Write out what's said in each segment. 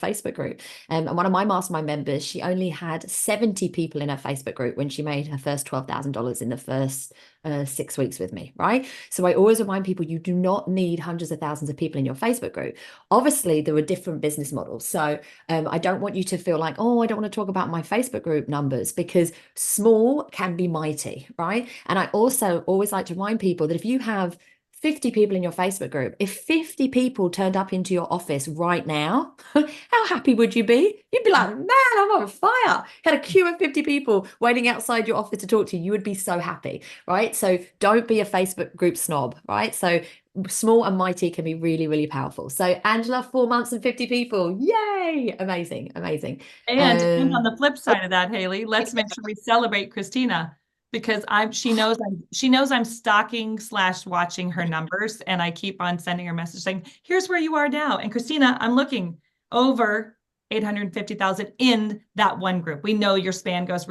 Facebook group. And one of my mastermind members, she only had 70 people in her Facebook group when she made her first $12,000 in the first 6 weeks with me, right? So I always remind people you do not need hundreds of thousands of people in your Facebook group. Obviously, there are different business models. So I don't want you to feel like, oh, I don't want to talk about my Facebook group numbers, because small can be mighty, right? And I also always like to remind people that if you have 50 people in your Facebook group, if 50 people turned up into your office right now, how happy would you be? You'd be like, man, I'm on fire. Had a queue of 50 people waiting outside your office to talk to you. You would be so happy, right? So don't be a Facebook group snob, right? So small and mighty can be really, really powerful. So Angela, 4 months and 50 people. Yay. Amazing. Amazing. And on the flip side of that, Haley, let's make sure we celebrate Christina because she knows I'm stalking / watching her numbers, and I keep on sending her message saying, here's where you are now. And Christina, I'm looking over 850,000 in that one group. We know your span goes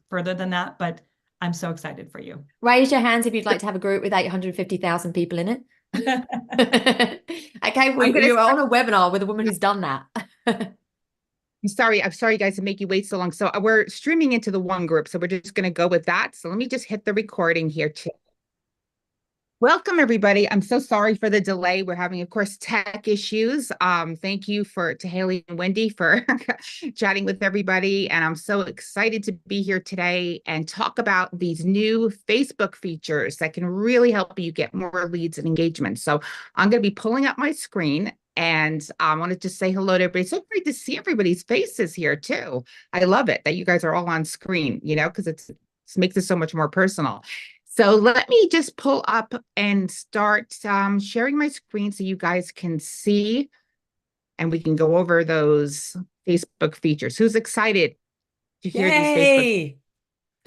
further than that, but I'm so excited for you. Raise your hands if you'd like to have a group with 850,000 people in it. Okay, I'm gonna you're on a webinar with a woman who's done that. I'm sorry guys to make you wait so long. So we're streaming into the one group, so we're just going to go with that. So let me just hit the recording here too. Welcome everybody. I'm so sorry for the delay. We're having, of course, tech issues. Thank you to Haley and Wendy for chatting with everybody. And I'm so excited to be here today and talk about these new Facebook features that can really help you get more leads and engagement. So I'm going to be pulling up my screen. And I wanted to say hello to everybody. It's so great to see everybody's faces here too. I love it that you guys are all on screen, because it makes it so much more personal. So let me just pull up and start sharing my screen so you guys can see, and we can go over those Facebook features. Who's excited to hear these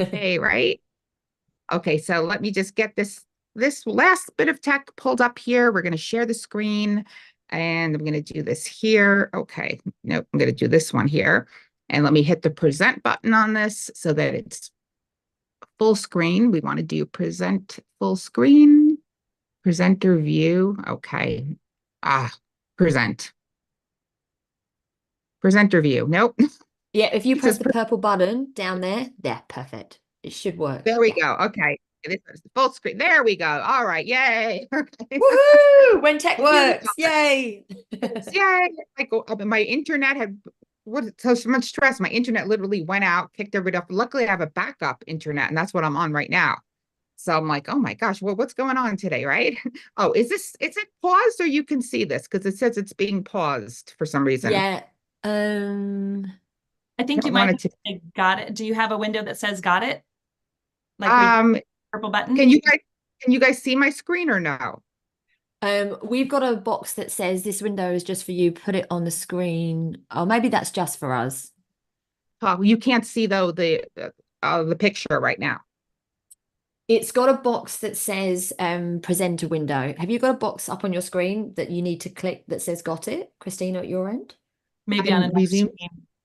Facebook? Hey, right? Okay, so let me just get this last bit of tech pulled up here. We're going to share the screen. And I'm going to do this here. Okay, nope, I'm going to do this one here. And let me hit the present button on this so that it's full screen. We want to do present full screen, presenter view. Okay. Presenter view. Nope. Yeah, if you press the purple button down there, perfect. It should work. There we go. Okay. This is the full screen. There we go. All right. Yay. Woohoo! When tech works. Yay. Yay. Like my internet had so much stress. My internet literally went out, kicked everybody off. Luckily, I have a backup internet, and that's what I'm on right now. So I'm like, oh my gosh, well, what's going on today, right? Oh, is it paused, or you can see this? Because it says it's being paused for some reason. Yeah. I think you might have got it. Do you have a window that says got it? Like purple button? Can you guys see my screen or no? We've got a box that says this window is just for you. Put it on the screen. Oh, maybe that's just for us. Oh, you can't see though the picture right now. It's got a box that says presenter window. Have you got a box up on your screen that you need to click that says got it, Christina, at your end? Maybe on a resume.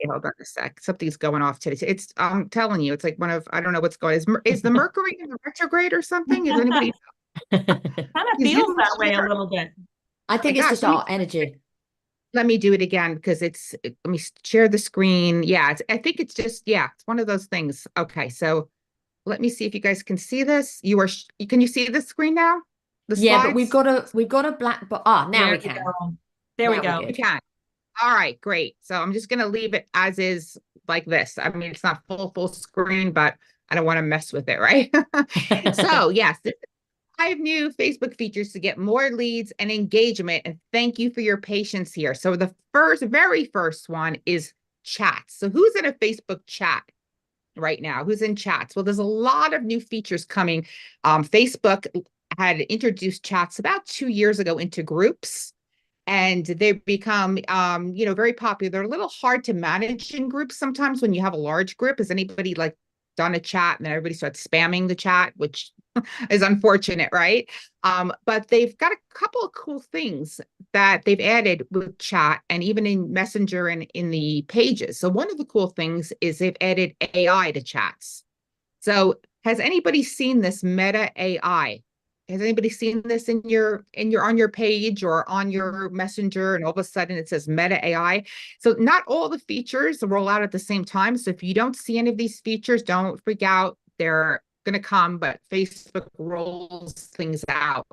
Hold on a sec. Something's going off today. I'm telling you, it's like I don't know what's going on. Is the Mercury in the retrograde or something? Is anybody? Kind of feels that way a little bit. I think it's just our energy. Let me do it again because let me share the screen. Yeah, I think it's just, it's one of those things. Okay, so let me see if you guys can see this. Can you see the screen now? Yeah, but we've got a black box. Now we can. There we go. We can. All right, great. So I'm just going to leave it as is like this. I mean, it's not full screen, but I don't want to mess with it, right? So yes, this is 5 new Facebook features to get more leads and engagement. And thank you for your patience here. So the very first one is chats. So who's in a Facebook chat right now? Who's in chats? Well, there's a lot of new features coming. Facebook had introduced chats about 2 years ago into groups. And they've become, very popular. They're a little hard to manage in groups sometimes when you have a large group. Has anybody done a chat and then everybody starts spamming the chat, which is unfortunate, right? But they've got a couple of cool things that they've added with chat and even in Messenger and in the pages. So one of the cool things is they've added AI to chats. So has anybody seen this Meta AI? Has anybody seen this in your on your page or on your messenger, and all of a sudden it says Meta AI? So not all the features roll out at the same time. So if you don't see any of these features, don't freak out. They're going to come, but Facebook rolls things out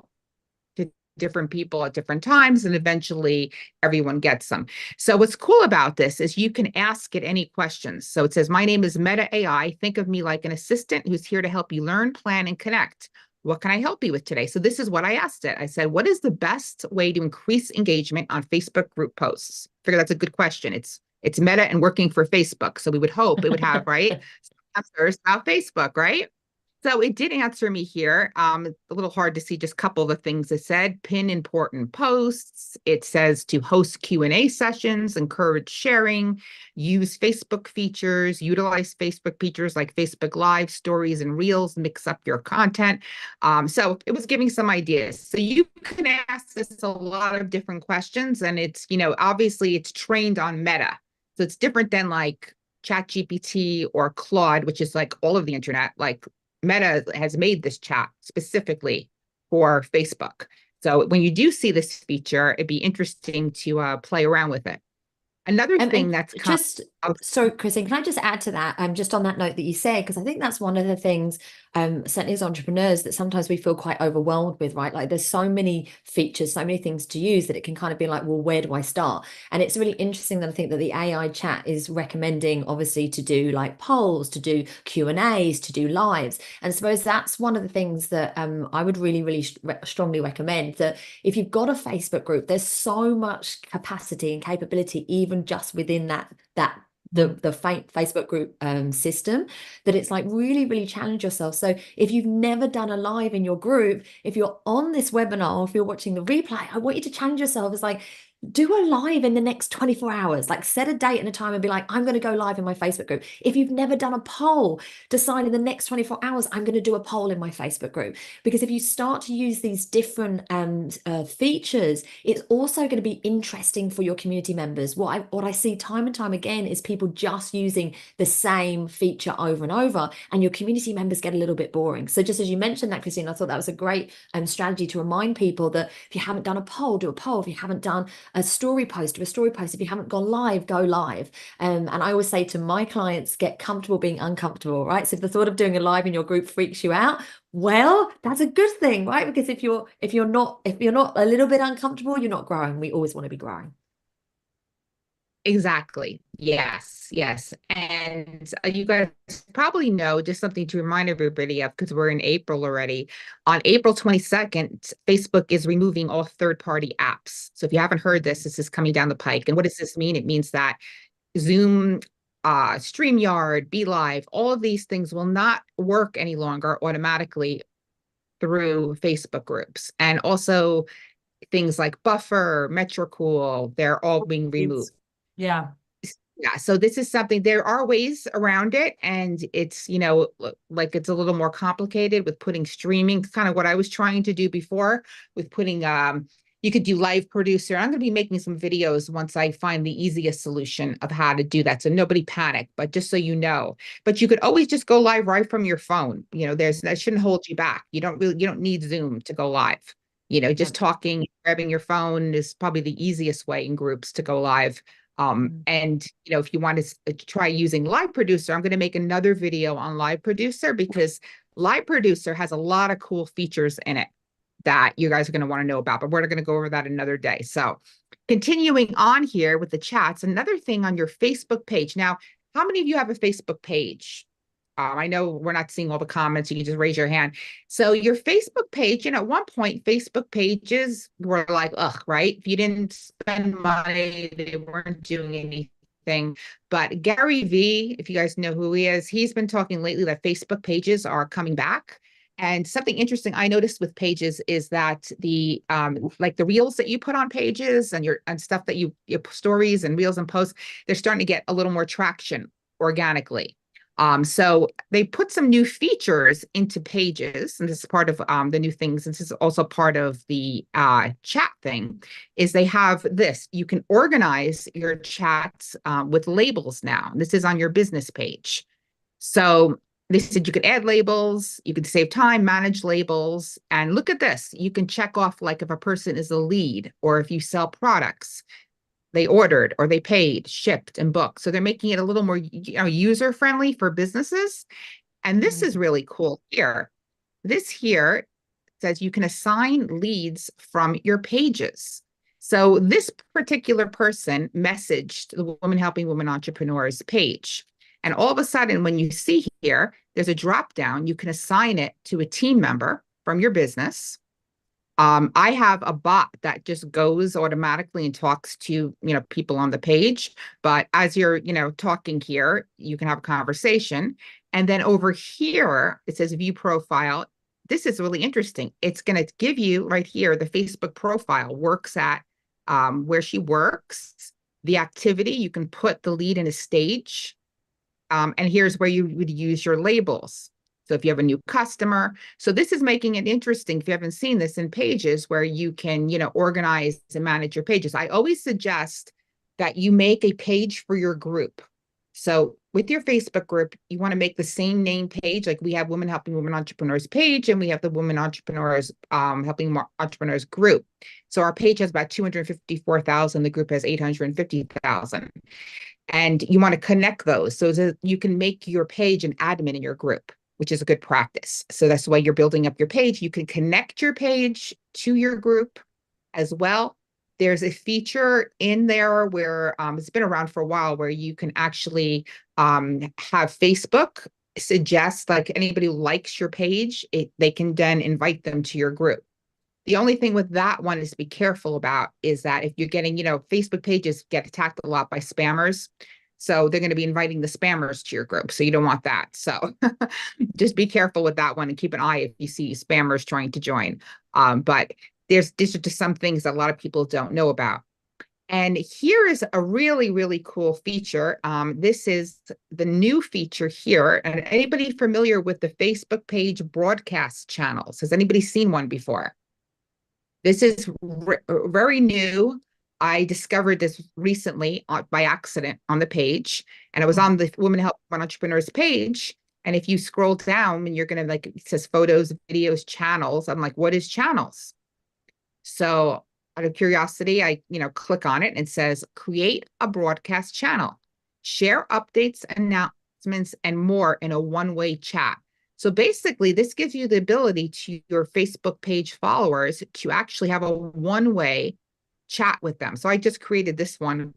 to different people at different times, and eventually everyone gets them. So what's cool about this is you can ask it any questions. So it says, my name is Meta AI. Think of me like an assistant who's here to help you learn, plan, and connect. What can I help you with today? So this is what I asked it. I said, what is the best way to increase engagement on Facebook group posts? Figure that's a good question. It's Meta and working for Facebook. So we would hope it would have, right, answers about Facebook, right? So it did answer me here. A little hard to see just a couple of the things it said. Pin important posts. It says to host Q&A sessions, encourage sharing, use Facebook features, utilize Facebook features like Facebook Live, Stories, and Reels, mix up your content. So it was giving some ideas. So you can ask this a lot of different questions, and it's, obviously it's trained on Meta. So it's different than like ChatGPT or Claude, which is like all of the internet, like Meta has made this chat specifically for Facebook. So when you do see this feature, it'd be interesting to play around with it. Another thing that's just so, Christine, can I just add to that? Just on that note that you said, because I think that's one of the things, certainly as entrepreneurs, that sometimes we feel quite overwhelmed with, right? Like there's so many features, so many things to use that it can kind of be like, well, where do I start? And it's really interesting that I think that the AI chat is recommending, obviously, to do like polls, to do Q&As, to do lives. And I suppose that's one of the things that I would really, really strongly recommend, that if you've got a Facebook group, there's so much capacity and capability, even just within the Facebook group system, that it's like really, really challenge yourself. So if you've never done a live in your group, if you're on this webinar or if you're watching the replay, I want you to challenge yourself. It's like, do a live in the next 24 hours, like set a date and a time and be like, I'm going to go live in my Facebook group. If you've never done a poll, decide in the next 24 hours, I'm going to do a poll in my Facebook group. Because if you start to use these different features, it's also going to be interesting for your community members. What I see time and time again is people just using the same feature over and over, and your community members get a little bit boring. So just as you mentioned that, Christine, I thought that was a great strategy to remind people that if you haven't done a poll, do a poll. If you haven't done a story post, do a story post. If you haven't gone live, go live. And I always say to my clients, get comfortable being uncomfortable, right? So if the thought of doing a live in your group freaks you out, well, that's a good thing, right? Because if you're not a little bit uncomfortable, you're not growing. We always want to be growing. Exactly. Yes. And you guys probably know, just something to remind everybody of, because we're in April already. On April 22nd, Facebook is removing all third-party apps. So if you haven't heard this, this is coming down the pike. And what does this mean? It means that Zoom, StreamYard, BeLive, all of these things will not work any longer automatically through Facebook groups. And also things like Buffer, Metricool, they're all being removed. Yeah. So this is something, there are ways around it, and it's, like it's a little more complicated with putting streaming, kind of what I was trying to do before with putting, you could do Live Producer. I'm going to be making some videos once I find the easiest solution of how to do that. So nobody panic, but just so you know, but you could always just go live right from your phone. That shouldn't hold you back. You don't need Zoom to go live. Just talking, grabbing your phone is probably the easiest way in groups to go live. And if you want to try using Live Producer, I'm going to make another video on Live Producer, because Live Producer has a lot of cool features in it that you guys are going to want to know about, but we're going to go over that another day. So continuing on here with the chats, another thing on your Facebook page. Now, how many of you have a Facebook page? I know we're not seeing all the comments. You can just raise your hand. So your Facebook page, at one point, Facebook pages were like, ugh, right? If you didn't spend money, they weren't doing anything. But Gary Vee, if you guys know who he is, he's been talking lately that Facebook pages are coming back. And something interesting I noticed with pages is that the like the reels that you put on pages and stuff that your stories and reels and posts, they're starting to get a little more traction organically. So they put some new features into pages, and this is part of the new things. This is also part of the chat thing, is they have this. You can organize your chats with labels now. This is on your business page. So they said you could add labels, you could save time, manage labels. And look at this. You can check off like if a person is a lead or if you sell products, they ordered or they paid, shipped, and booked. So they're making it a little more user friendly for businesses. And this is really cool here. This here says you can assign leads from your pages. So this particular person messaged the Women Helping Women Entrepreneurs page. And all of a sudden, when you see here, there's a drop down, you can assign it to a team member from your business. I have a bot that just goes automatically and talks to, people on the page. But as you're, talking here, you can have a conversation. And then over here, it says view profile. This is really interesting. It's going to give you right here, the Facebook profile works at where she works, the activity. You can put the lead in a stage. And here's where you would use your labels. So if you have a new customer, so this is making it interesting. If you haven't seen this in Pages where you can, organize and manage your pages, I always suggest that you make a page for your group. So with your Facebook group, you want to make the same name page. Like we have Women Helping Women Entrepreneurs page, and we have the Women Entrepreneurs Helping Entrepreneurs group. So our page has about 254,000. The group has 850,000. And you want to connect those so that you can make your page an admin in your group, which is a good practice. So that's the way you're building up your page. You can connect your page to your group as well. There's a feature in there where it's been around for a while where you can actually have Facebook suggest, like anybody who likes your page, they can then invite them to your group. The only thing with that one is to be careful about is that if you're getting, Facebook pages get attacked a lot by spammers. So they're going to be inviting the spammers to your group. So you don't want that. So just be careful with that one and keep an eye if you see spammers trying to join. But these are just some things that a lot of people don't know about. And here is a really, really cool feature. This is the new feature here. And anybody familiar with the Facebook page broadcast channels? Has anybody seen one before? This is very new. I discovered this recently by accident on the page, and it was on the Women Help Entrepreneurs page. And if you scroll down and you're going to it says photos, videos, channels. I'm like, what is channels? So out of curiosity, I, click on it and it says create a broadcast channel, share updates, announcements, and more in a one-way chat. So basically, this gives you the ability to your Facebook page followers to actually have a one-way chat with them. So I just created this one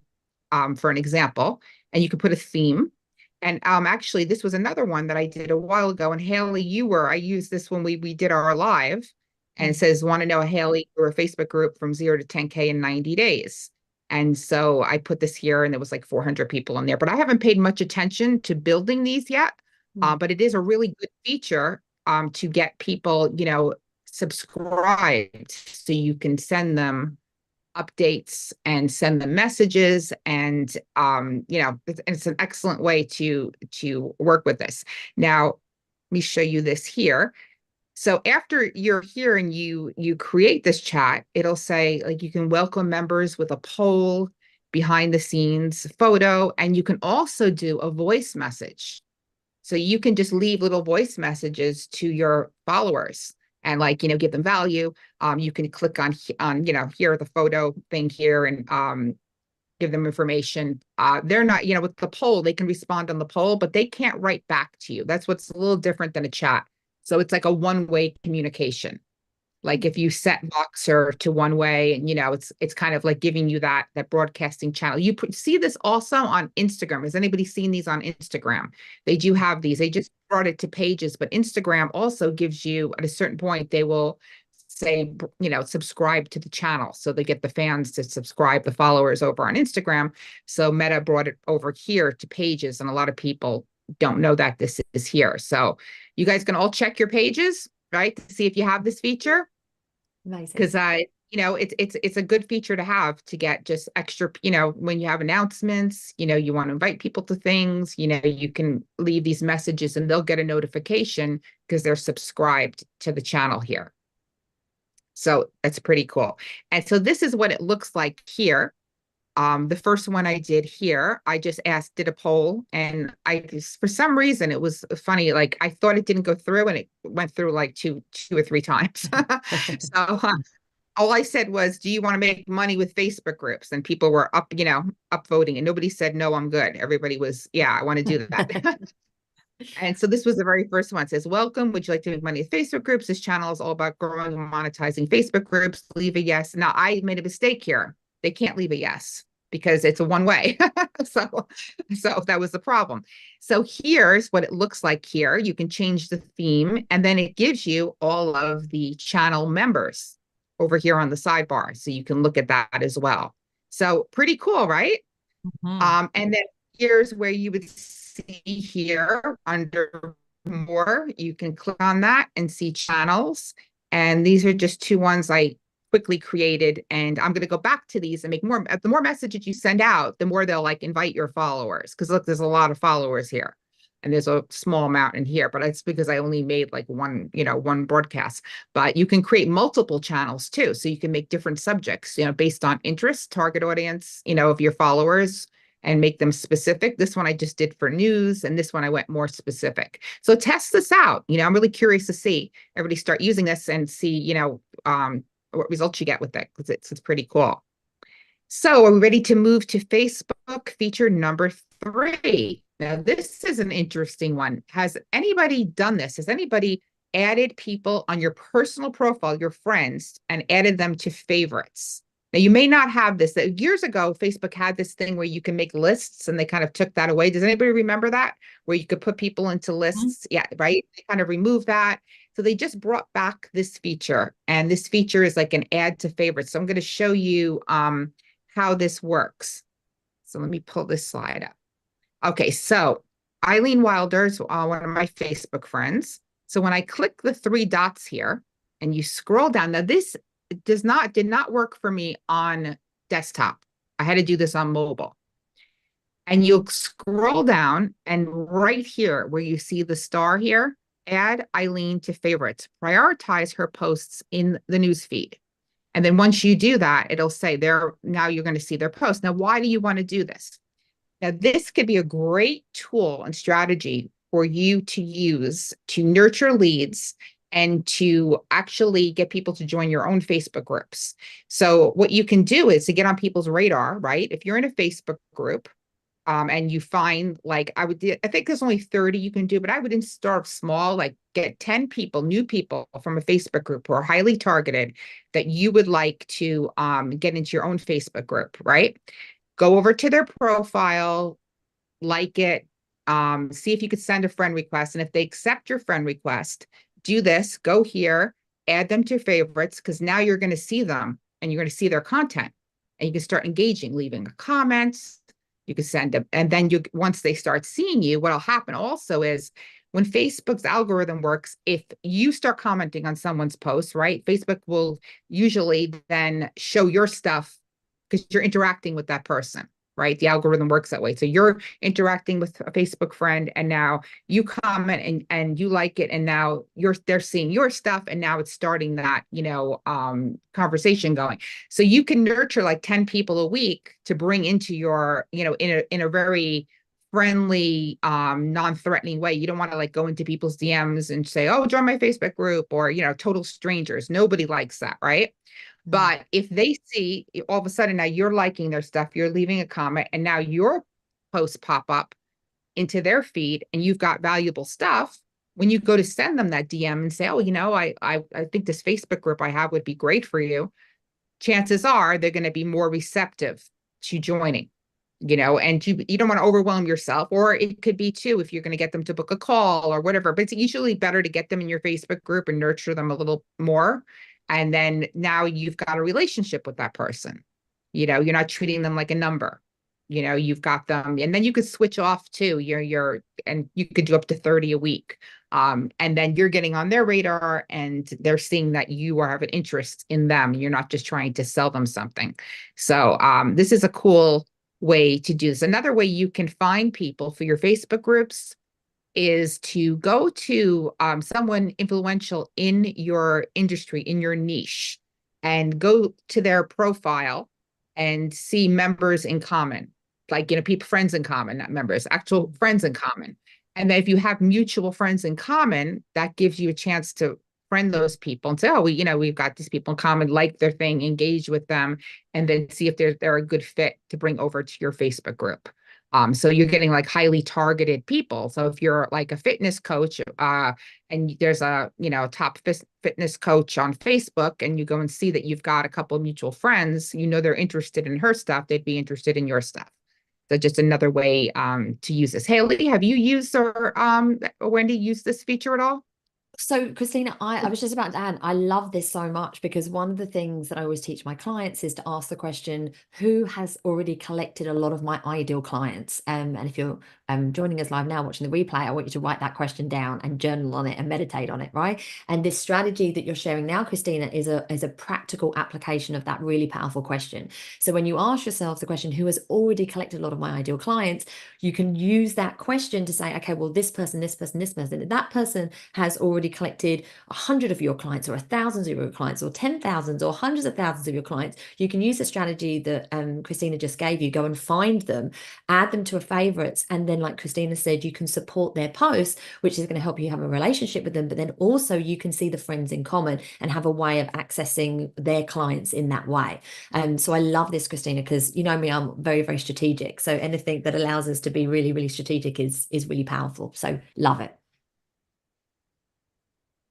for an example, and you can put a theme. And actually, this was another one that I did a while ago. And Haley, I used this when we did our live, and it says, want to know, Haley, you're a Facebook group from 0 to 10K in 90 days. And so I put this here, and there was like 400 people in there. But I haven't paid much attention to building these yet. But it is a really good feature to get people, subscribed, so you can send them updates and send them messages. And it's an excellent way to work with this. Now, let me show you this here. So after you're here and you create this chat, it'll say like you can welcome members with a poll, behind the scenes photo, and you can also do a voice message. So you can just leave little voice messages to your followers and give them value. You can click on here, the photo thing here, and give them information. They're not, with the poll, they can respond on the poll, but they can't write back to you. That's what's a little different than a chat. So it's like a one-way communication. Like if you set Voxer to one way, and it's kind of like giving you that broadcasting channel. You see this also on Instagram. Has anybody seen these on Instagram? They do have these. They just brought it to Pages, but Instagram also gives you, at a certain point, they will say, subscribe to the channel. So they get the fans to subscribe, the followers over on Instagram. So Meta brought it over here to Pages, and a lot of people don't know that this is here. So you guys can all check your pages, right, to see if you have this feature. Amazing. Because it's a good feature to have to get just extra, when you have announcements, you want to invite people to things, you can leave these messages and they'll get a notification because they're subscribed to the channel here. So that's pretty cool. And so this is what it looks like here. The first one I did here, I just did a poll, and I just, for some reason, it was funny. Like I thought it didn't go through, and it went through like two or three times. So all I said was, "Do you want to make money with Facebook groups?" And people were up voting, and nobody said no. I'm good. Everybody was, yeah, I want to do that. And so this was the very first one. It says, welcome. Would you like to make money with Facebook groups? This channel is all about growing and monetizing Facebook groups. Leave a yes. Now, I made a mistake here. They can't leave a yes because it's a one way. So that was the problem. So here's what it looks like here. You can change the theme, and then it gives you all of the channel members over here on the sidebar. So you can look at that as well. So pretty cool, right? And then here's where you would see here under more, you can click on that and see channels. And these are just two ones I quickly created. And I'm going to go back to these and make more. The more messages you send out, the more they'll like invite your followers. Because look, there's a lot of followers here. And there's a small amount in here, but it's because I only made like one broadcast. But you can create multiple channels too. So you can make different subjects, based on interest, target audience, of your followers, and make them specific. This one I just did for news, and this one I went more specific. So test this out. I'm really curious to see everybody start using this and see, what results you get with it, because it's pretty cool. So are we ready to move to Facebook feature number 3? Now, this is an interesting one. Has anybody done this? Has anybody added people on your personal profile, your friends, and added them to favorites? Now, you may not have this. Years ago, Facebook had this thing where you can make lists, and they kind of took that away. Does anybody remember that? Where you could put people into lists? Yeah, right? They kind of removed that. So they just brought back this feature, and this feature is like an add to favorites. So I'm going to show you how this works. So let me pull this slide up. Okay, so Eileen Wilder's one of my Facebook friends. So when I click the 3 dots here and you scroll down, now this did not work for me on desktop. I had to do this on mobile. And you'll scroll down, and right here where you see the star here, add Eileen to favorites, prioritize her posts in the newsfeed. And then once you do that, it'll say now you're going to see their posts. Now, why do you want to do this? Now, this could be a great tool and strategy for you to use to nurture leads and to actually get people to join your own Facebook groups. So what you can do is to get on people's radar, right? If you're in a Facebook group, and you find I think there's only 30 you can do, but I would start small, like get 10 people, new people from a Facebook group who are highly targeted that you would like to get into your own Facebook group, right? Go over to their profile, like it, see if you could send a friend request. And if they accept your friend request, do this, go here, add them to favorites, because now you're going to see them and you're going to see their content, and you can start engaging, leaving comments. You can send them, and then once they start seeing you, what'll happen also is when Facebook's algorithm works, if you start commenting on someone's post, right, Facebook will usually then show your stuff because you're interacting with that person, right? The algorithm works that way. So you're interacting with a Facebook friend, and now you comment and you like it, and now they're seeing your stuff, and now it's starting that conversation going. So you can nurture like 10 people a week to bring into your in a very friendly, non-threatening way. You don't want to go into people's DMs and say, oh, join my Facebook group, or total strangers. Nobody likes that, right? But if they see all of a sudden now you're liking their stuff, you're leaving a comment, and now your posts pop up into their feed, and you've got valuable stuff, when you go to send them that DM and say, oh, I think this Facebook group I have would be great for you, chances are they're going to be more receptive to joining, and you don't want to overwhelm yourself. Or it could be too, if you're going to get them to book a call or whatever, but it's usually better to get them in your Facebook group and nurture them a little more. And then now you've got a relationship with that person. You're not treating them like a number. You've got them, and then you could switch off too. And you could do up to 30 a week. And then you're getting on their radar, and they're seeing that you have an interest in them. You're not just trying to sell them something. So this is a cool way to do this. Another way you can find people for your Facebook groups is to go to someone influential in your industry, in your niche, and go to their profile and see members in common, like, people, friends in common, not members, actual friends in common. And then if you have mutual friends in common, that gives you a chance to friend those people and say, oh, we've got these people in common, like their thing, engage with them, and then see if they're a good fit to bring over to your Facebook group. So you're getting like highly targeted people. So if you're like a fitness coach, and there's a, top fitness coach on Facebook, and you go and see that you've got a couple of mutual friends, they're interested in her stuff, they'd be interested in your stuff. So just another way to use this. Haley, have you used or Wendy used this feature at all? So Christina, I was just about to add, I love this so much because one of the things that I always teach my clients is to ask the question, who has already collected a lot of my ideal clients? And if you're joining us live now, watching the replay, I want you to write that question down and journal on it and meditate on it, right? And this strategy that you're sharing now, Christina, is a practical application of that really powerful question. So when you ask yourself the question, who has already collected a lot of my ideal clients, you can use that question to say, okay, well, this person, this person, this person, that person has already collected 100 of your clients or 1,000 of your clients or 10,000 or hundreds of thousands of your clients. You can use the strategy that Christina just gave you, go and find them, add them to a favorites, and then like Christina said, you can support their posts, which is going to help you have a relationship with them, but then also you can see the friends in common and have a way of accessing their clients in that way. So I love this, Christina, because you know me, I'm very, very strategic. So anything that allows us to be really, really strategic is really powerful. So love it.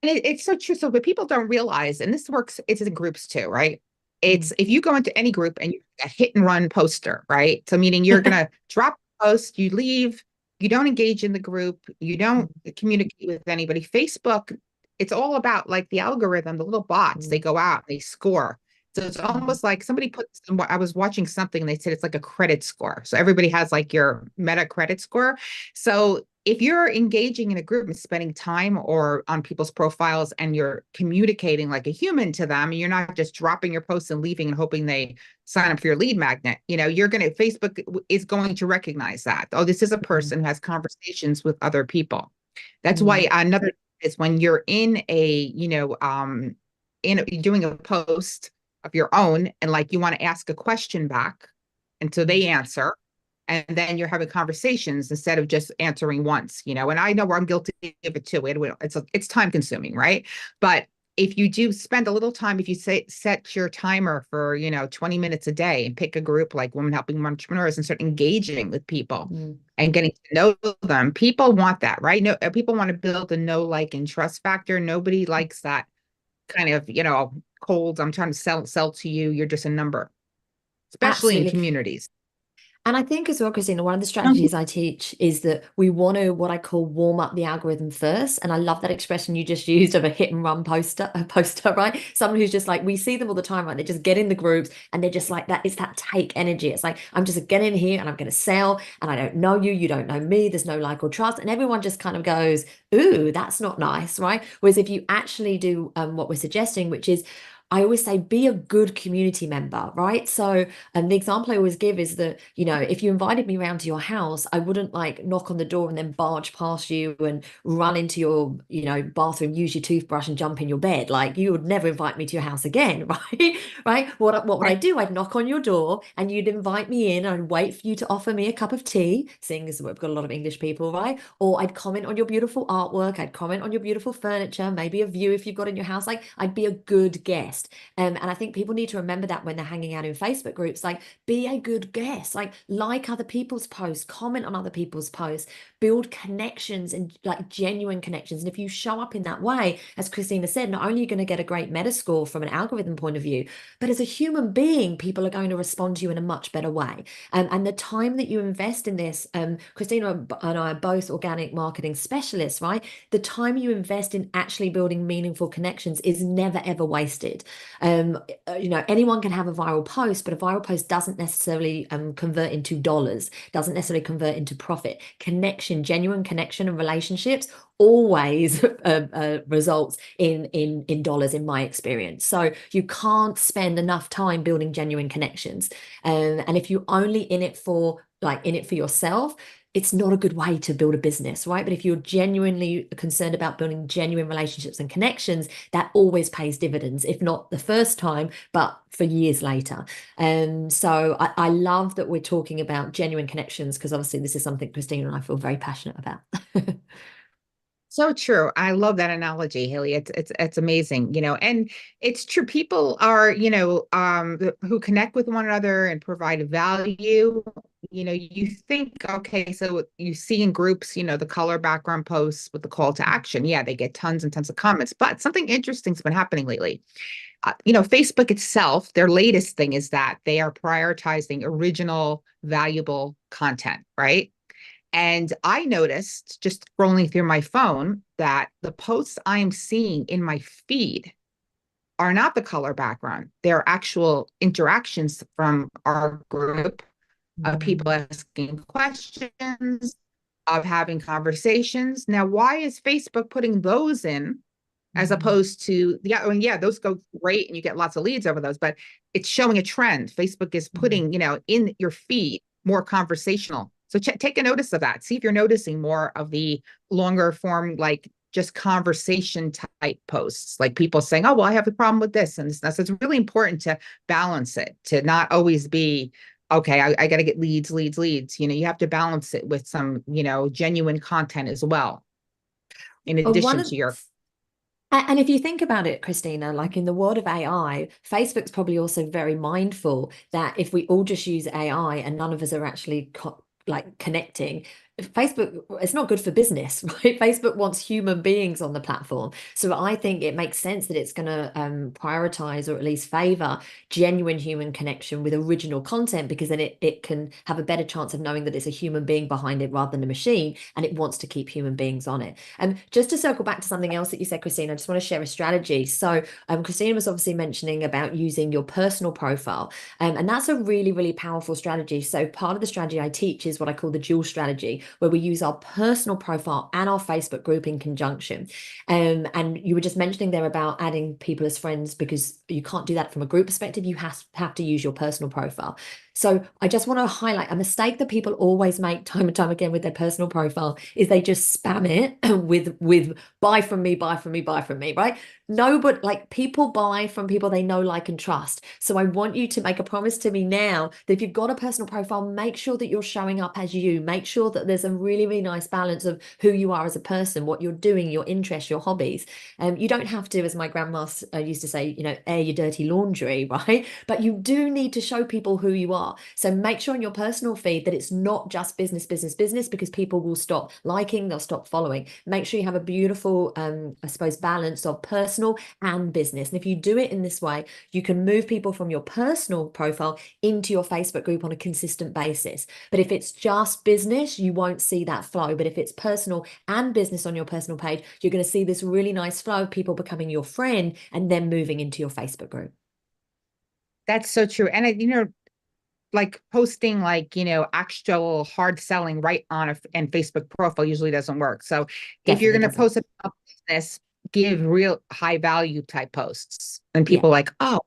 And it's so true. So, but people don't realize, and this works, it's in groups too, right? It's if you go into any group and you're a hit and run poster, right? So, meaning you're going to drop a post, you leave, you don't engage in the group, you don't communicate with anybody. Facebook, it's all about like the algorithm, the little bots, they go out, they score. So it's almost like somebody put, I was watching something and they said it's like a credit score. So everybody has like your meta credit score. So if you're engaging in a group and spending time or on people's profiles and you're communicating like a human to them, you're not just dropping your posts and leaving and hoping they sign up for your lead magnet, Facebook is going to recognize that. Oh, this is a person who has conversations with other people. That's why another is when you're in a, doing a post of your own and like you want to ask a question back. And so they answer. And then you're having conversations instead of just answering once, and I know where I'm guilty of it too. It's time consuming, right? But if you do spend a little time, if you set your timer for, 20 minutes a day and pick a group like Women Helping Entrepreneurs and start engaging with people and getting to know them, people want that, right? No, people want to build a know, like, and trust factor. Nobody likes that kind of, cold, I'm trying to sell to you. You're just a number, especially in communities. And I think as well, Christina, one of the strategies I teach is that we want to, what I call, warm up the algorithm first. And I love that expression you just used of a hit and run poster, right? Someone who's just like, we see them all the time, right? They just get in the groups and they're just like that. It's that take energy. It's like, I'm just getting in here and I'm going to sell and I don't know you. You don't know me. There's no like or trust. And everyone just kind of goes, ooh, that's not nice, right? Whereas if you actually do what we're suggesting, which is, I always say, be a good community member, right? So, the example I always give is that, if you invited me around to your house, I wouldn't like knock on the door and then barge past you and run into your, bathroom, use your toothbrush and jump in your bed. Like you would never invite me to your house again, right? Right? What would I do? I'd knock on your door and you'd invite me in and I'd wait for you to offer me a cup of tea, seeing as we've got a lot of English people, right? Or I'd comment on your beautiful artwork. I'd comment on your beautiful furniture, maybe a view if you've got in your house. Like I'd be a good guest. And I think people need to remember that when they're hanging out in Facebook groups, like be a good guest, like other people's posts, comment on other people's posts, build connections and like genuine connections. And if you show up in that way, as Christina said, not only are you going to get a great meta score from an algorithm point of view, but as a human being, people are going to respond to you in a much better way. And the time that you invest in this, Christina and I are both organic marketing specialists, right? The time you invest in actually building meaningful connections is never, ever wasted. Anyone can have a viral post, but a viral post doesn't necessarily convert into dollars, doesn't necessarily convert into profit. Connection, genuine connection and relationships always results in dollars, in my experience. So you can't spend enough time building genuine connections. And if you're only in it for yourself, it's not a good way to build a business, right? But if you're genuinely concerned about building genuine relationships and connections, that always pays dividends, if not the first time, but for years later. And so I love that we're talking about genuine connections, because obviously this is something Christina and I feel very passionate about. So true. I love that analogy, Haley. It's amazing, and it's true. People are, who connect with one another and provide value. You think, okay, so you see in groups, the color background posts with the call to action. Yeah, they get tons and tons of comments, but something interesting's been happening lately. Facebook itself, their latest thing is that they are prioritizing original, valuable content, right? And I noticed just scrolling through my phone that the posts I'm seeing in my feed are not the color background. They're actual interactions from our group of people asking questions, of having conversations. Now, why is Facebook putting those in as opposed to those go great and you get lots of leads over those, but it's showing a trend. Facebook is putting, in your feed more conversational. So take a notice of that. See if you're noticing more of the longer form, like just conversation type posts, like people saying, oh, well, I have a problem with this and this. So it's really important to balance it, to not always be, okay, I got to get leads. You have to balance it with some, genuine content as well, in addition to your. And if you think about it, Christina, like in the world of AI, Facebook's probably also very mindful that if we all just use AI and none of us are actually connecting, Facebook, it's not good for business, right? Facebook wants human beings on the platform. So I think it makes sense that it's going to prioritize, or at least favor, genuine human connection with original content, because then it can have a better chance of knowing that it's a human being behind it rather than a machine, and it wants to keep human beings on it. And just to circle back to something else that you said, Christina, I just want to share a strategy. So Christina was obviously mentioning about using your personal profile, and that's a really, really powerful strategy. So part of the strategy I teach is what I call the dual strategy, where we use our personal profile and our Facebook group in conjunction. And you were just mentioning there about adding people as friends, because you can't do that from a group perspective. You have to use your personal profile. So I just want to highlight a mistake that people always make time and time again with their personal profile, is they just spam it with buy from me, buy from me, buy from me, right? No, but like, people buy from people they know, like, and trust. So I want you to make a promise to me now that if you've got a personal profile, make sure that you're showing up as you. Make sure that there's a really, really nice balance of who you are as a person, what you're doing, your interests, your hobbies. You don't have to, as my grandma used to say, air your dirty laundry, right? But you do need to show people who you are. So make sure in your personal feed that it's not just business, business, business, because people will stop liking, they'll stop following. Make sure you have a beautiful, I suppose, balance of personal and business. And if you do it in this way, you can move people from your personal profile into your Facebook group on a consistent basis. But if it's just business, you won't see that flow. But if it's personal and business on your personal page, you're going to see this really nice flow of people becoming your friend and then moving into your Facebook group. That's so true. And like posting, actual hard selling right on and Facebook profile usually doesn't work. So if you're going to post about business, give real high value type posts, and people like, oh,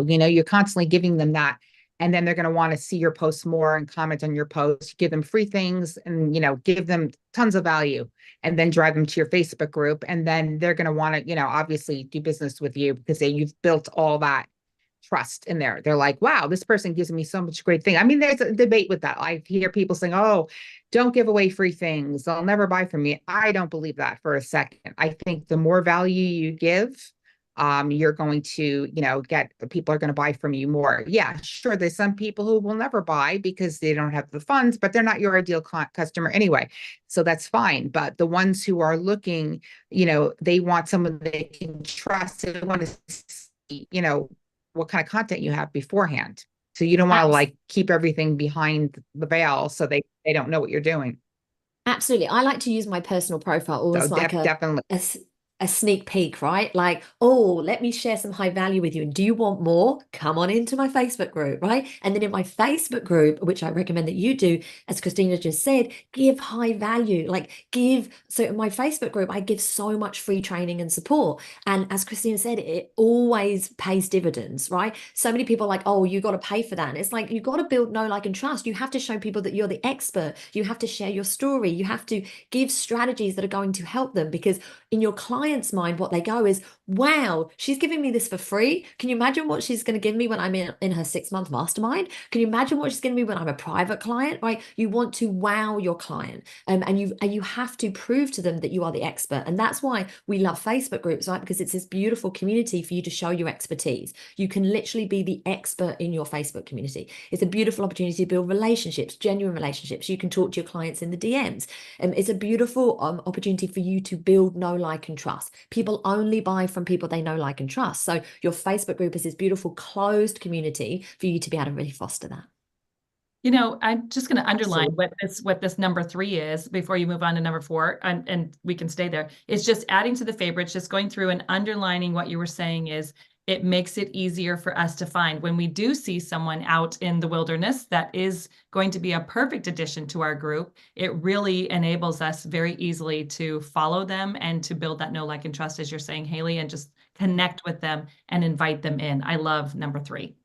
you're constantly giving them that. And then they're going to want to see your posts more and comment on your posts, give them free things, and, give them tons of value, and then drive them to your Facebook group. And then they're going to want to, obviously do business with you, because you've built all that trust in there. They're like, wow, this person gives me so much great thing. I mean, there's a debate with that. I hear people saying, oh, don't give away free things, they'll never buy from me. I don't believe that for a second. I think the more value you give, you're going to, people are going to buy from you more. Yeah, sure. There's some people who will never buy because they don't have the funds, but they're not your ideal customer anyway. So that's fine. But the ones who are looking, they want someone they can trust. They want to see, what kind of content you have beforehand. So you don't want to keep everything behind the veil, so they don't know what you're doing. Absolutely. I like to use my personal profile almost so like definitely. a sneak peek, right? Like, oh, let me share some high value with you. And do you want more? Come on into my Facebook group, right? And then in my Facebook group, which I recommend that you do, as Christina just said, give high value, like give. So in my Facebook group, I give so much free training and support. And as Christina said, it always pays dividends, right? So many people are like, oh, you got to pay for that. And it's like, you got to build know, like, and trust. You have to show people that you're the expert. You have to share your story. You have to give strategies that are going to help them, because in your client's mind, what they go is, wow, she's giving me this for free. Can you imagine what she's going to give me when I'm in her 6-month mastermind? Can you imagine what she's going to be when I'm a private client, right? You want to wow your client, and you have to prove to them that you are the expert. And that's why we love Facebook groups, right? Because it's this beautiful community for you to show your expertise. You can literally be the expert in your Facebook community. It's a beautiful opportunity to build relationships, genuine relationships. You can talk to your clients in the DMs. It's a beautiful opportunity for you to build know, like, and trust. People only buy from people they know, like, and trust. So your Facebook group is this beautiful closed community for you to be able to really foster that. You know, I'm just going to underline Absolutely. what this number 3 is before you move on to number 4, and we can stay there. It's just adding to the favorites, just going through and underlining what you were saying is it makes it easier for us to find when we do see someone out in the wilderness that is going to be a perfect addition to our group. It really enables us very easily to follow them and to build that know, like, and trust, as you're saying, Haley, and just connect with them and invite them in. I love number 3.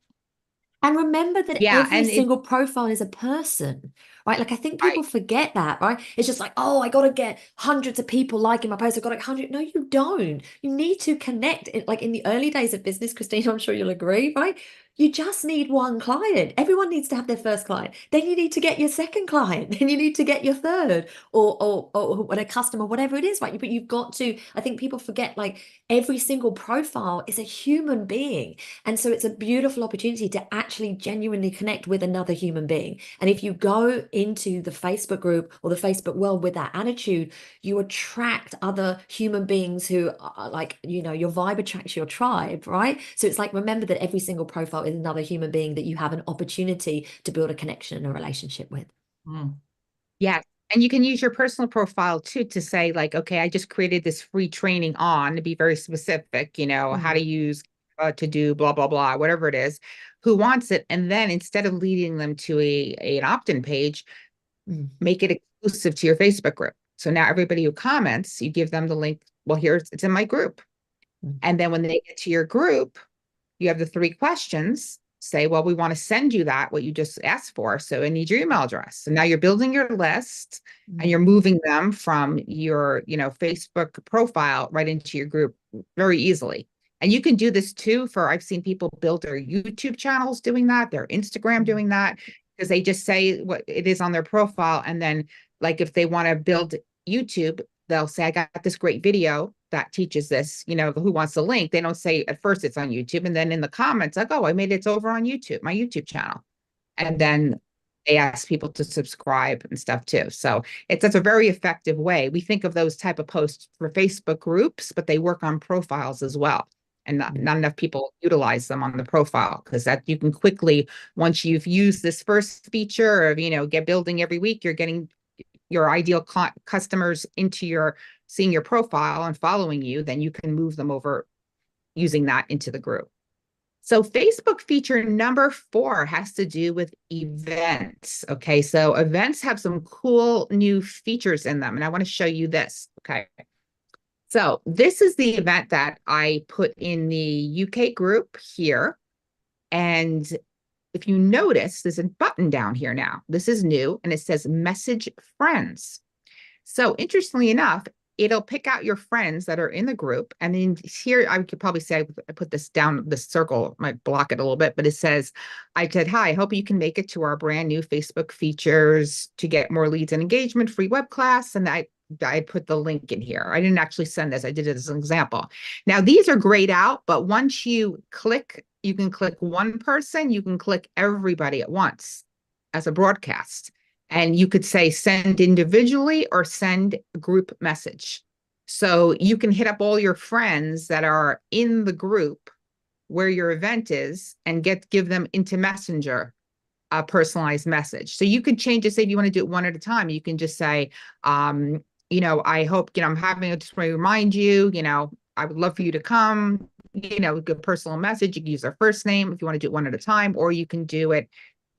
And remember that Yeah, every and it, single profile is a person, right? Like, I think people right. forget that, right? It's just like, oh, I got to get hundreds of people liking my post. I got 100. No, you don't. You need to connect. Like in the early days of business, Christina, I'm sure you'll agree, right? You just need one client. Everyone needs to have their first client. Then you need to get your second client. Then you need to get your third, or a customer, whatever it is, right? But you've got to. I think people forget, like, every single profile is a human being. And so it's a beautiful opportunity to actually genuinely connect with another human being. And if you go into the Facebook group or the Facebook world with that attitude, you attract other human beings who are like, your vibe attracts your tribe, right? So it's like, remember that every single profile is another human being that you have an opportunity to build a connection and a relationship with. Yeah. And you can use your personal profile too to say, like, okay, I just created this free training on, to be very specific, how to use to do blah, blah, blah, whatever it is, who wants it. And then instead of leading them to an opt-in page, make it exclusive to your Facebook group. So now everybody who comments, you give them the link. Well, it's in my group. And then when they get to your group, you have the 3 questions. Say, well, we want to send you what you just asked for. So I need your email address. So now you're building your list and you're moving them from your, Facebook profile right into your group very easily. And you can do this too I've seen people build their YouTube channels doing that, their Instagram doing that, because they just say what it is on their profile. And then, like, if they want to build YouTube, they'll say, I got this great video that teaches this, who wants the link? They don't say at first it's on YouTube. And then in the comments, like, oh, I made it's over on YouTube, my YouTube channel. And then they ask people to subscribe and stuff too. So that's a very effective way. We think of those type of posts for Facebook groups, but they work on profiles as well. And not enough people utilize them on the profile, because that you can quickly, once you've used this first feature of, get building every week, you're getting your ideal customers into seeing your profile and following you, then you can move them over using that into the group. So Facebook feature number 4 has to do with events. Okay, so events have some cool new features in them, and I want to show you this. Okay, so this is the event that I put in the UK group here. And if you notice, there's a button down here now. This is new, and it says message friends. So interestingly enough, it'll pick out your friends that are in the group. And then here, I could probably say, I put this down, this circle, might block it a little bit, but it says, I said, hi, I hope you can make it to our brand new Facebook features to get more leads and engagement, free web class. And I put the link in here. I didn't actually send this. I did it as an example. Now, these are grayed out, but once you can click one person, you can click everybody at once as a broadcast. And you could say send individually or send a group message. So you can hit up all your friends that are in the group where your event is and give them into Messenger a personalized message. So you could change it. Say if you want to do it one at a time, you can just say, I hope, I'm having to just remind you, I would love for you to come, good personal message. You can use their first name if you want to do it one at a time, or you can do it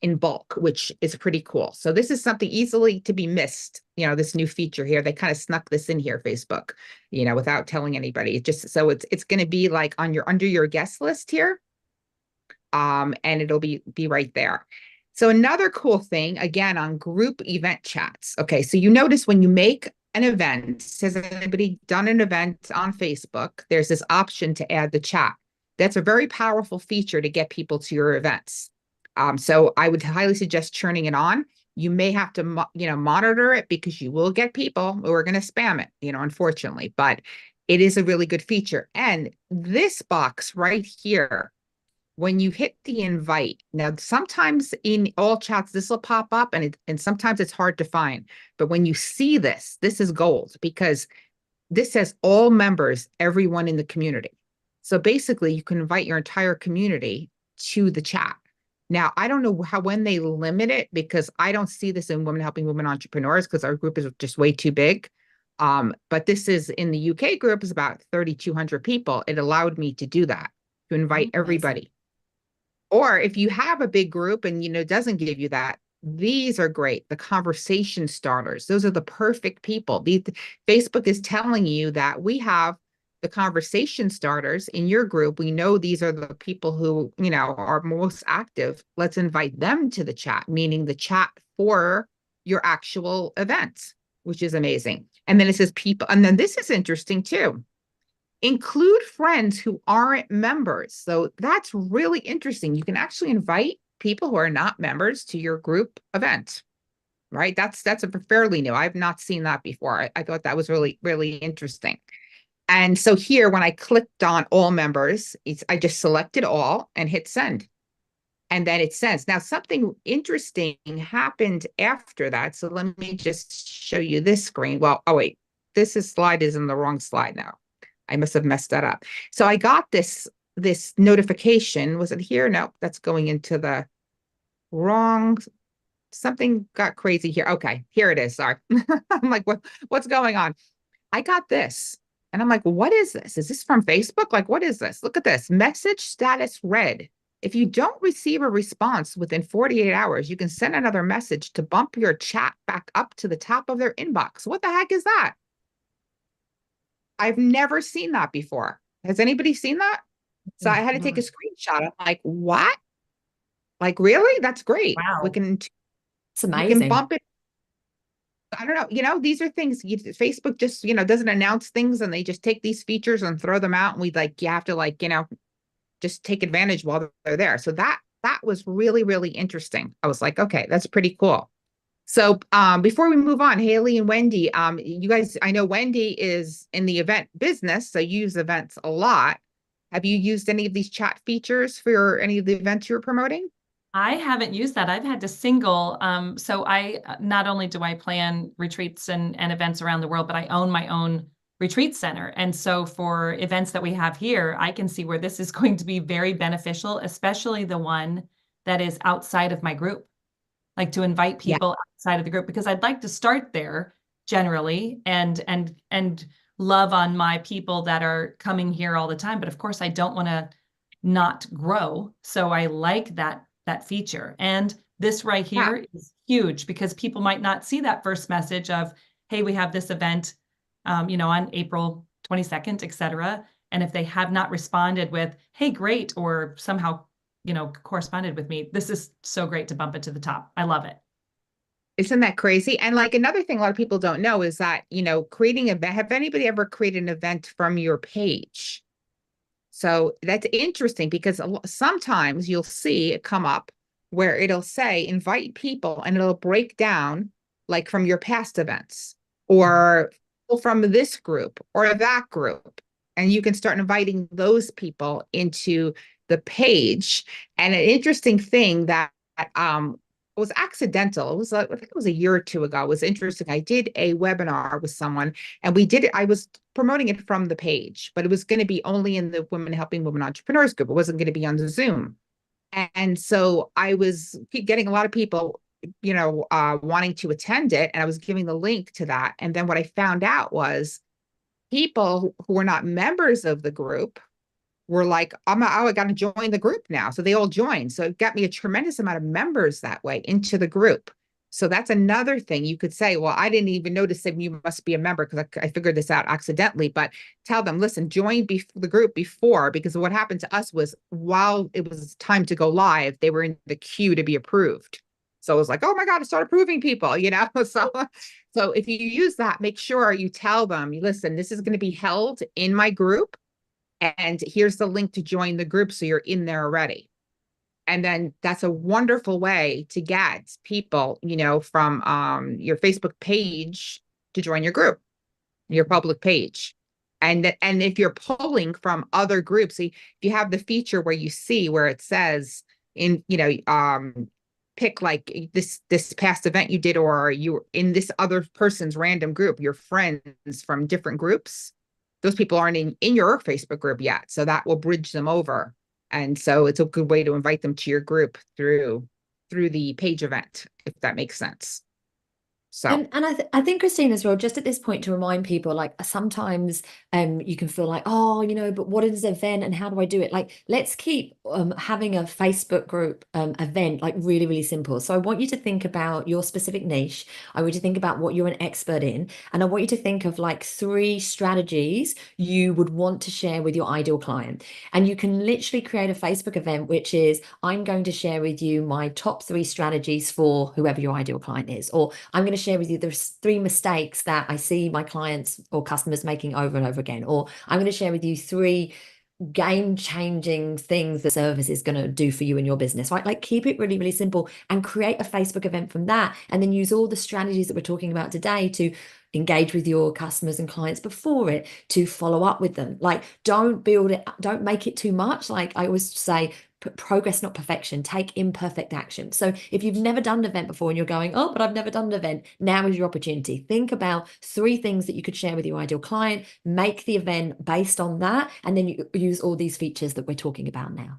in bulk, which is pretty cool. So this is something easily to be missed, this new feature here. They kind of snuck this in here, Facebook, without telling anybody. It just, so it's going to be like under your guest list here. And it'll be right there. So another cool thing, again, on group event chats. Okay, so you notice when you make an event, has anybody done an event on Facebook? There's this option to add the chat. That's a very powerful feature to get people to your events. So I would highly suggest turning it on. You may have to, monitor it because you will get people who are going to spam it, unfortunately, but it is a really good feature. And this box right here, when you hit the invite, now sometimes in all chats, this will pop up and sometimes it's hard to find. But when you see this, this is gold because this says all members, everyone in the community. So basically you can invite your entire community to the chat. Now, I don't know when they limit it because I don't see this in Women Helping Women Entrepreneurs because our group is just way too big. But this is in the UK group is about 3,200 people. It allowed me to do that, to invite everybody. Or if you have a big group and, it doesn't give you that, these are great. The conversation starters, those are the perfect people. Facebook is telling you that we have the conversation starters in your group. We know these are the people who, are most active. Let's invite them to the chat, meaning the chat for your actual event, which is amazing. And then it says people, and then this is interesting too. Include friends who aren't members. So that's really interesting. You can actually invite people who are not members to your group event, right? That's a fairly new. I've not seen that before. I thought that was really, really interesting. And so here, when I clicked on all members, I just selected all and hit send. And then it says, now something interesting happened after that. So let me just show you this screen. Well, oh wait, slide is in the wrong slide now. I must have messed that up. So I got this notification. Was it here? No, that's going into the wrong. Something got crazy here. Okay, here it is. Sorry. I'm like, what's going on? I got this. And I'm like, what is this? Is this from Facebook? Like, what is this? Look at this. Message status read. If you don't receive a response within 48 hours, you can send another message to bump your chat back up to the top of their inbox. What the heck is that? I've never seen that before. Has anybody seen that? So I had to take a screenshot. I'm like, what? Like, really? That's great. Wow. It's amazing. We can bump it. I don't know. These are things Facebook just, doesn't announce things and they just take these features and throw them out. And you have to just take advantage while they're there. So that was really, really interesting. I was like, okay, that's pretty cool. So before we move on, Haley and Wendy, you guys, I know Wendy is in the event business, so you use events a lot. Have you used any of these chat features for any of the events you're promoting? I haven't used that. I've had to single. So I not only do I plan retreats and events around the world, but I own my own retreat center. And so for events that we have here, I can see where this is going to be very beneficial, especially the one that is outside of my group. Like to invite people outside of the group, because I'd like to start there generally and love on my people that are coming here all the time. But of course, I don't want to not grow. So I like that feature. And this right here is huge because people might not see that first message of, hey, we have this event, on April 22nd, et cetera. And if they have not responded with, hey, great, or somehow corresponded with me, this is so great to bump it to the top. I love it. Isn't that crazy? And like another thing a lot of people don't know is that, creating an event, have anybody ever created an event from your page? So that's interesting because sometimes you'll see it come up where it'll say invite people and it'll break down like from your past events or from this group or that group. And you can start inviting those people into the page. And an interesting thing that was accidental. It was I think it was a year or two ago. It was interesting. I did a webinar with someone and we did it. I was promoting it from the page, but it was going to be only in the Women Helping Women Entrepreneurs group. It wasn't going to be on the Zoom. And so I was getting a lot of people wanting to attend it, and I was giving the link to that. And then what I found out was people who were not members of the group were like, I got to join the group now. So they all joined. So it got me a tremendous amount of members that way into the group. So that's another thing you could say, well, I didn't even notice that you must be a member because I figured this out accidentally, but tell them, listen, join the group before, because what happened to us was while it was time to go live, they were in the queue to be approved. So it was like, oh my God, I started approving people, So if you use that, make sure you tell them, listen, this is going to be held in my group, and here's the link to join the group so you're in there already. And then that's a wonderful way to get people, from your Facebook page to join your group, your public page. And if you're pulling from other groups, if you have the feature where you see where it says pick like this past event you did, or you in this other person's random group, your friends from different groups, those people aren't in your Facebook group yet. So that will bridge them over. And so it's a good way to invite them to your group through the page event, if that makes sense. So And I think, Christine, as well, just at this point to remind people, like sometimes you can feel like, oh, but what is an event and how do I do it? Like, let's keep having a Facebook group event like really, really simple. So I want you to think about your specific niche. I want you to think about what you're an expert in. And I want you to think of like 3 strategies you would want to share with your ideal client. And you can literally create a Facebook event, which is, I'm going to share with you my top 3 strategies for whoever your ideal client is, or I'm going to share with you there's 3 mistakes that I see my clients or customers making over and over again, or I'm going to share with you 3 game-changing things the service is going to do for you in your business, right? Like, keep it really, really simple and create a Facebook event from that, and then use all the strategies that we're talking about today to engage with your customers and clients before it, to follow up with them. Like, don't build it, don't make it too much. Like I always say, progress, not perfection. Take imperfect action. So if you've never done an event before and you're going, oh, but I've never done an event, now is your opportunity. Think about 3 things that you could share with your ideal client, make the event based on that, and then you use all these features that we're talking about now.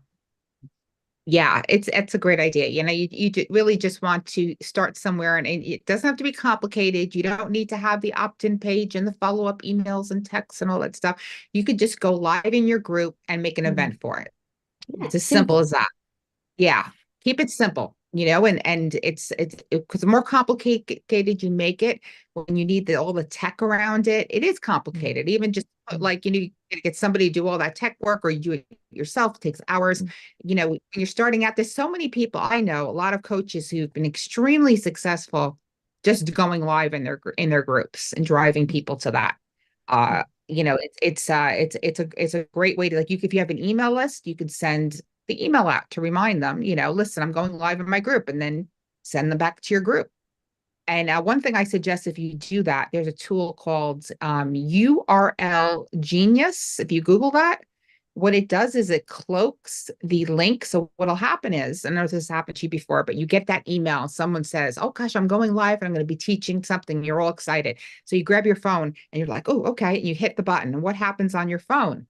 Yeah, it's a great idea. You really just want to start somewhere, and it doesn't have to be complicated. You don't need to have the opt-in page and the follow-up emails and texts and all that stuff. You could just go live in your group and make an event for it. Yeah, It's as simple as that. Yeah, keep it simple, and it's because the more complicated you make it, when you need all the tech around it, it is complicated. Even just like, get somebody to do all that tech work, or you do it yourself, it takes hours. When you're starting out, there's so many people. I know a lot of coaches who've been extremely successful just going live in their groups and driving people to that. It's a great way to, like, if you have an email list, you could send the email out to remind them, listen, I'm going live in my group, and then send them back to your group. And one thing I suggest, if you do that, there's a tool called URL Genius. If you Google that, what it does is it cloaks the link. So what'll happen is, I know this has happened to you before, but you get that email, someone says, oh gosh, I'm going live and I'm going to be teaching something. You're all excited. So you grab your phone and you're like, oh, okay. And you hit the button. And what happens on your phone?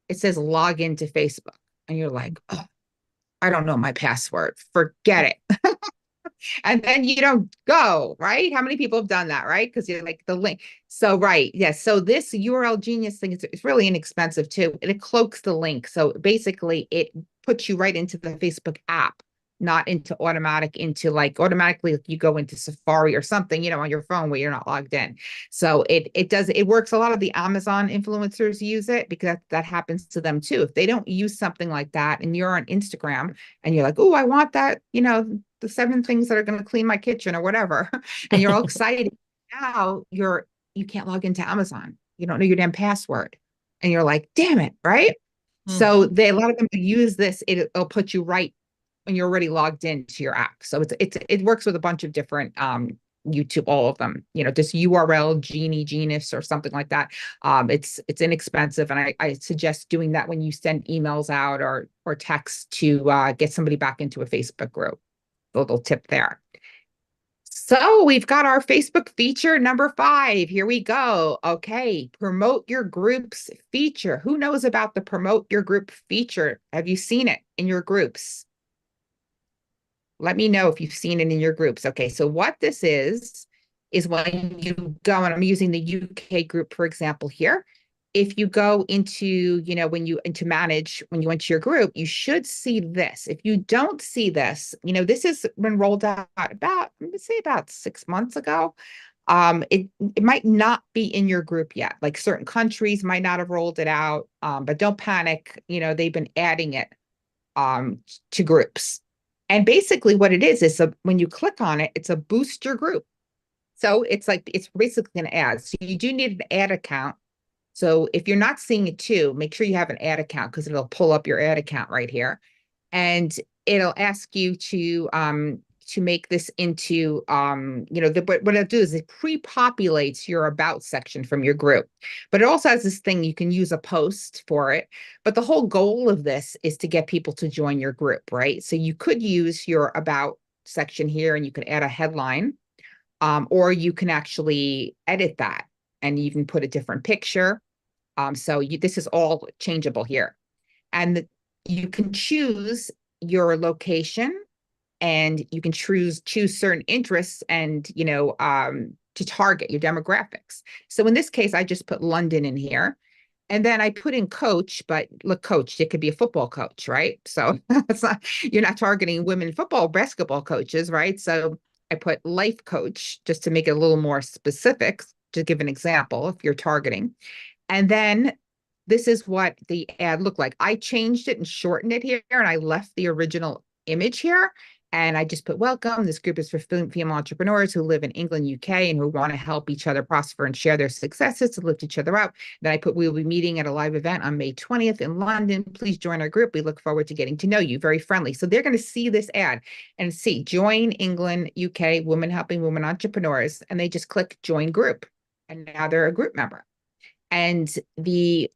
It says log into Facebook. And you're like, oh, I don't know my password. Forget it. And then you don't go, right? How many people have done that, right? Because you're like the link. So, right. Yes. So this URL Genius thing, it's really inexpensive too. It cloaks the link. So basically it puts you right into the Facebook app, not automatically like you go into Safari or something, on your phone where you're not logged in. So it works. A lot of the Amazon influencers use it because that happens to them too. If they don't use something like that and you're on Instagram and you're like, oh, I want that, the 7 things that are going to clean my kitchen or whatever, and you're all excited. Now you can't log into Amazon. You don't know your damn password. And you're like, damn it, right? So a lot of them use this, it'll put you right when you're already logged into your app. So it works with a bunch of different YouTube, all of them, just URL Genius or something like that. It's inexpensive, and I suggest doing that when you send emails out or text to get somebody back into a Facebook group. Little tip there. So we've got our Facebook feature number 5. Here we go. Okay, promote your groups feature. Who knows about the promote your group feature? Have you seen it in your groups? Let me know if you've seen it in your groups. Okay, so what this is when you go, and I'm using the UK group, for example, here. If you go into, when you when you enter your group, you should see this. If you don't see this, this has been rolled out about, let's say about 6 months ago. It might not be in your group yet. Like certain countries might not have rolled it out, but don't panic. They've been adding it to groups. And basically what it is when you click on it, it's a booster group. So it's basically an ad. So you do need an ad account. So if you're not seeing it too, make sure you have an ad account because it'll pull up your ad account right here. And it'll ask you to make this into what it'll do is it pre-populates your about section from your group. But it also has this thing, you can use a post for it. But the whole goal of this is to get people to join your group, right? So you could use your about section here and you could add a headline. Or you can actually edit that and even put a different picture. So this is all changeable here. And you can choose your location and you can choose certain interests and, to target your demographics. So in this case, I just put London in here. And then I put in coach, but look, coach, it could be a football coach, right? So you're not targeting women football, basketball coaches, right? So I put life coach just to make it a little more specific, to give an example if you're targeting. And then this is what the ad looked like. I changed it and shortened it here, and I left the original image here. And I just put welcome. This group is for female entrepreneurs who live in England, UK, and who want to help each other prosper and share their successes to lift each other up. Then I put, we will be meeting at a live event on May 20th in London. Please join our group. We look forward to getting to know you. Very friendly. So they're going to see this ad and see join England, UK, women helping women entrepreneurs. And they just click join group. And now they're a group member. And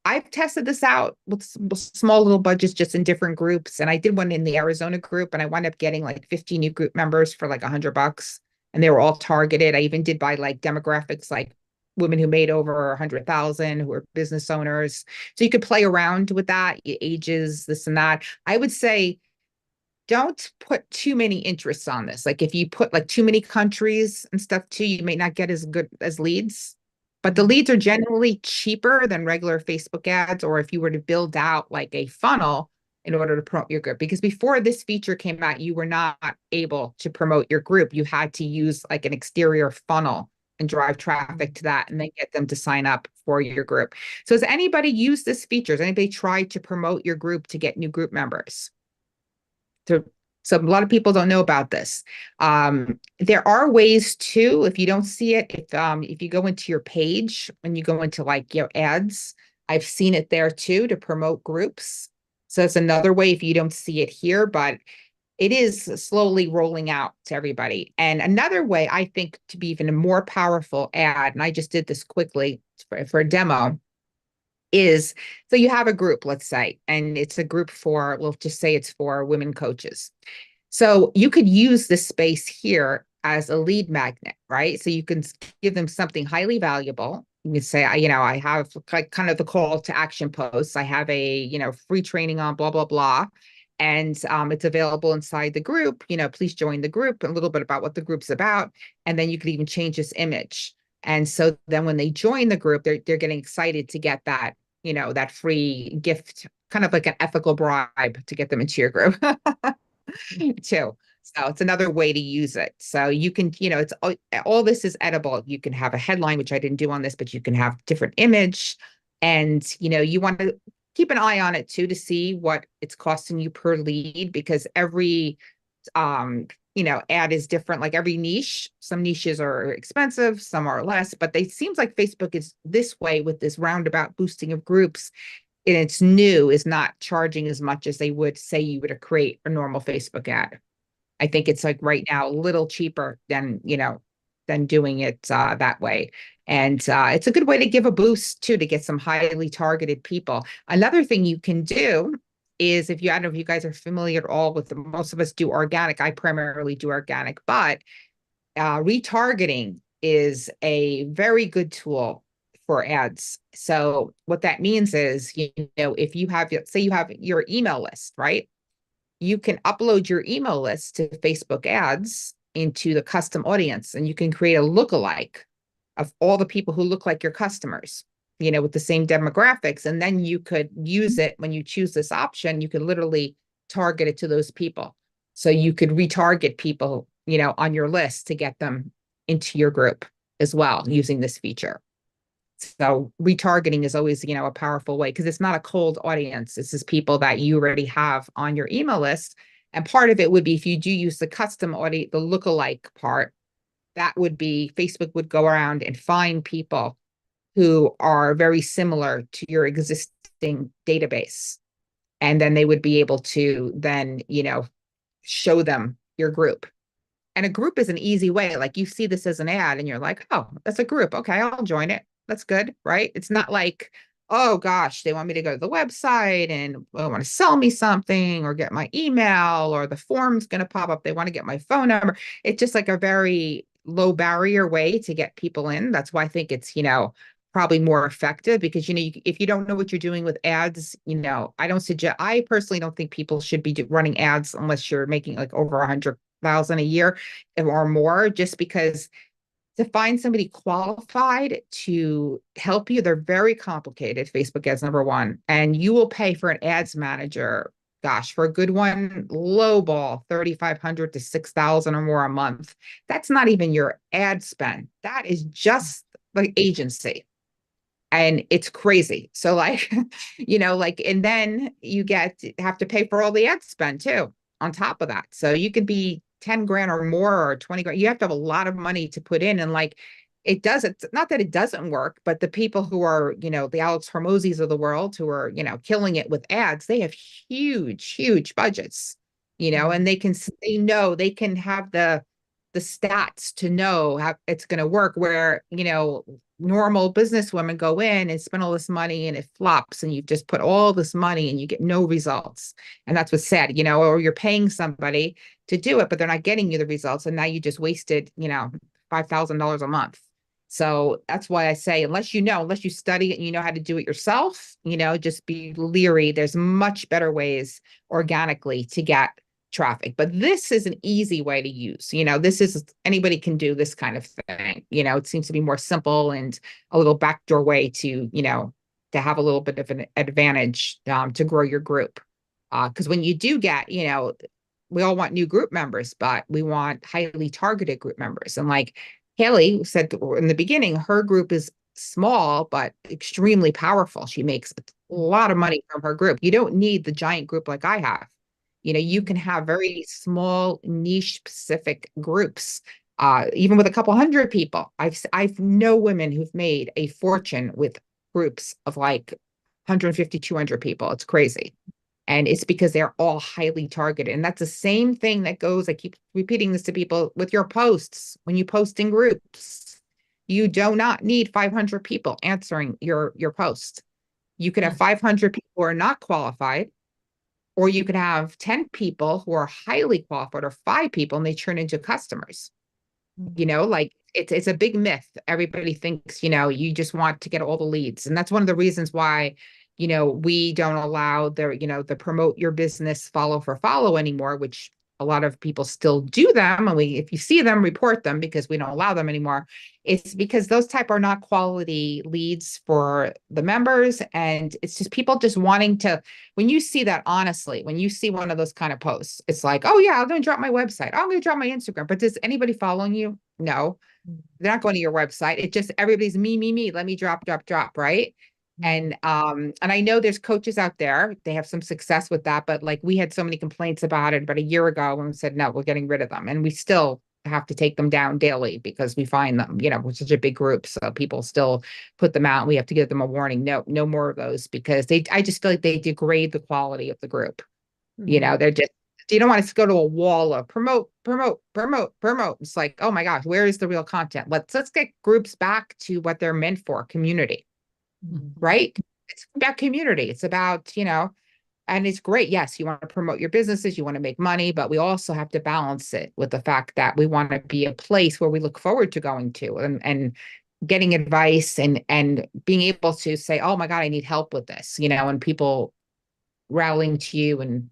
I've tested this out with small little budgets just in different groups. And I did one in the Arizona group and I wound up getting like 50 new group members for like $100. And they were all targeted. I even did by like demographics, like women who made over 100,000, who are business owners. So you could play around with that, ages, this and that. I would say, don't put too many interests on this. Like if you put like too many countries and stuff too, you may not get as good as leads. But the leads are generally cheaper than regular Facebook ads, or if you were to build out like a funnel in order to promote your group. Because before this feature came out, you were not able to promote your group. You had to use like an exterior funnel and drive traffic to that and then get them to sign up for your group. So has anybody used this feature? Has anybody tried to promote your group to get new group members? So a lot of people don't know about this. There are ways too, if you don't see it, if you go into your page and you go into like your ads, I've seen it there too to promote groups. So it's another way if you don't see it here, but it is slowly rolling out to everybody. And another way I think to be even a more powerful ad, and I just did this quickly for a demo, is so you have a group, let's say, and it's a group for, we'll just say it's for women coaches. So you could use this space here as a lead magnet, right? So you can give them something highly valuable. You can say, I have like kind of the call to action posts. I have a, free training on blah, blah, blah. And it's available inside the group. Please join the group, a little bit about what the group's about. And then you could even change this image. And so then when they join the group, they're getting excited to get that, that free gift, kind of like an ethical bribe to get them into your group too. So it's another way to use it. So you can, it's all this is edible. You can have a headline, which I didn't do on this, but you can have different image. And, you want to keep an eye on it too, to see what it's costing you per lead, because every ad is different. Like every niche, some niches are expensive, some are less, but it seems like Facebook is this way with this roundabout boosting of groups. And it's new, is not charging as much as they would say you were to create a normal Facebook ad. I think it's like right now a little cheaper than doing it that way. And it's a good way to give a boost too, to get some highly targeted people. Another thing you can do is, I don't know if you guys are familiar at all with most of us do organic. I primarily do organic, but retargeting is a very good tool for ads. So what that means is, if you have, say you have your email list, right? you can upload your email list to Facebook ads into the custom audience, and you can create a lookalike of all the people who look like your customers, with the same demographics. And then you could use it when you choose this option, you could literally target it to those people. So you could retarget people, on your list to get them into your group as well using this feature. So retargeting is always, a powerful way, because it's not a cold audience. This is people that you already have on your email list. And part of it would be, if you do use the custom audience, the lookalike part, that would be Facebook would go around and find people who are very similar to your existing database. And then they would be able to then, show them your group. And a group is an easy way. Like, you see this as an ad and you're like, oh, that's a group. Okay, I'll join it. That's good, right? It's not like, oh gosh, they want me to go to the website and want to sell me something or get my email, or the form's going to pop up. They want to get my phone number. It's just like a very low barrier way to get people in. That's why I think it's, probably more effective, because, if you don't know what you're doing with ads, I personally don't think people should be running ads unless you're making like over 100,000 a year or more, just because to find somebody qualified to help you, they're very complicated. Facebook ads, number one, and you will pay for an ads manager. Gosh, for a good one, low ball, 3,500 to 6,000 or more a month. That's not even your ad spend. That is just the agency. And it's crazy. So like, and then you have to pay for all the ad spend too, on top of that. So you could be 10 grand or more, or 20 grand. You have to have a lot of money to put in. And like, not that it doesn't work, but the people who are, the Alex Hormozis of the world who are, killing it with ads, they have huge budgets, and they can have the stats to know how it's going to work, where, normal business women go in and spend all this money and it flops, and you've just put all this money and you get no results. And that's what's sad, or you're paying somebody to do it, but they're not getting you the results. And now you just wasted, $5,000 a month. So that's why I say, unless you study it and you know how to do it yourself, just be leery. There's much better ways organically to get traffic, but this is an easy way to use. Anybody can do this kind of thing. It seems to be more simple and a little backdoor way to, to have a little bit of an advantage to grow your group. Because when you do get, we all want new group members, but we want highly targeted group members. And like Haley said in the beginning, her group is small but extremely powerful. She makes a lot of money from her group. You don't need the giant group like I have. You can have very small niche specific groups, even with a couple hundred people. I've known women who've made a fortune with groups of like 150, 200 people. It's crazy. And it's because they're all highly targeted. And that's the same thing that goes, I keep repeating this to people, with your posts. When you post in groups, you do not need 500 people answering your post. You could have 500 people who are not qualified, or you could have 10 people who are highly qualified, or 5 people, and they turn into customers. Like it's a big myth. Everybody thinks, you just want to get all the leads. And that's one of the reasons why, we don't allow the promote your business follow for follow anymore, which a lot of people still do them. And if you see them, report them, because we don't allow them anymore. It's because those type are not quality leads for the members. And it's just people just wanting to, when you see that, honestly, when you see one of those kind of posts, it's like, oh yeah, I'm going to drop my website. I'm going to drop my Instagram. But does anybody following you? No, they're not going to your website. It's just everybody's me. Let me drop, right? And I know there's coaches out there, they have some success with that, but like we had so many complaints about it about a year ago, and we said, no, we're getting rid of them. And we still have to take them down daily because we find them, we're such a big group. So people still put them out, and we have to give them a warning. No more of those, because I just feel like they degrade the quality of the group. They're just, you don't want to go to a wall of promote. It's like, oh my gosh, where is the real content? Let's get groups back to what they're meant for, community. Right? It's about community. It's about, and it's great. Yes, you want to promote your businesses, you want to make money, but we also have to balance it with the fact that we want to be a place where we look forward to going to and getting advice and being able to say, oh my God, I need help with this, and people rallying to you and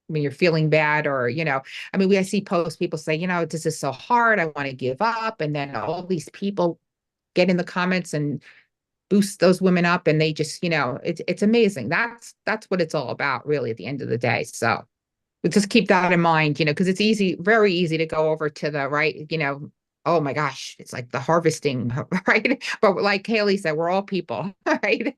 when you're feeling bad, or, I mean, I see posts, people say, this is so hard, I want to give up. And then all these people get in the comments and boost those women up, and they just, it's amazing. That's what it's all about, really, at the end of the day. So we just keep that in mind, because it's easy, very easy to go over to the right, oh my gosh, it's like the harvesting, right? But like Haley said, we're all people, right?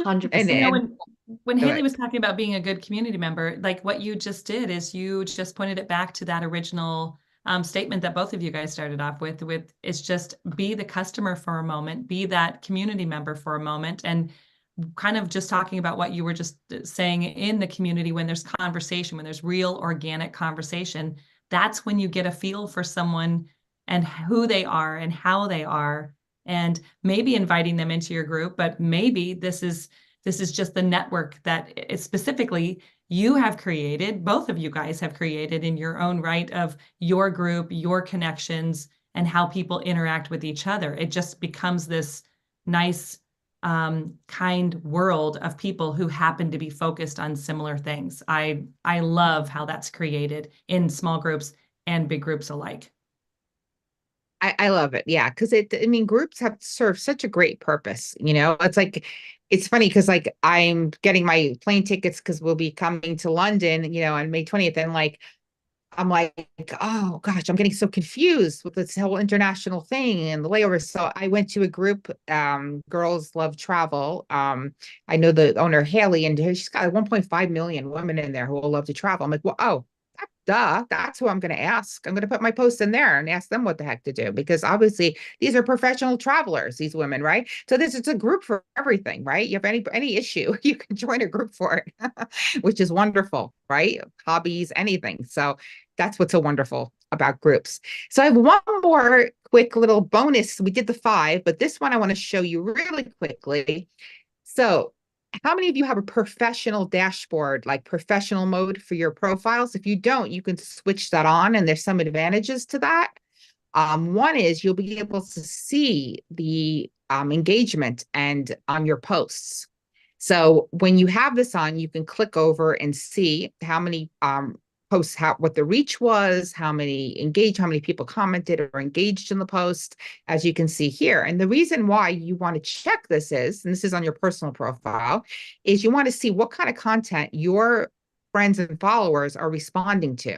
100%. You know, And when go Haley ahead. was talking about being a good community member, like what you just did is you just pointed it back to that original statement that both of you guys started off with is just be the customer for a moment, be that community member for a moment, and kind of just talking about what you were just saying in the community. When there's conversation, when there's real organic conversation, that's when you get a feel for someone and who they are and how they are, and maybe inviting them into your group. But maybe this is just the network that specifically you have created, both of you guys have created in your own right, of your group, your connections, and how people interact with each other. It just becomes this nice, kind world of people who happen to be focused on similar things. I love how that's created in small groups and big groups alike. I love it. Yeah. Cause I mean, groups have served such a great purpose. It's like, it's funny because like I'm getting my plane tickets because we'll be coming to London, on May 20th. And like, I'm like, oh gosh, I'm getting so confused with this whole international thing and the layovers. So I went to a group, Girls Love Travel. I know the owner, Haley, and she's got 1.5 million women in there who will love to travel. I'm like, well, oh, duh, that's who I'm going to ask. I'm going to put my post in there and ask them what the heck to do, because obviously these are professional travelers, these women, right? So this is a group for everything, right? You have any issue, you can join a group for it, which is wonderful, right? Hobbies, anything. So that's what's so wonderful about groups. So I have one more quick little bonus. We did the 5, but this one I want to show you really quickly. So how many of you have a professional dashboard, like professional mode for your profiles? If you don't, you can switch that on, and there's some advantages to that. One is you'll be able to see the engagement and on your posts. So when you have this on, you can click over and see how many posts, what the reach was, how many people commented or engaged in the post, as you can see here. And the reason why you want to check this is, and this is on your personal profile, is you want to see what kind of content your friends and followers are responding to.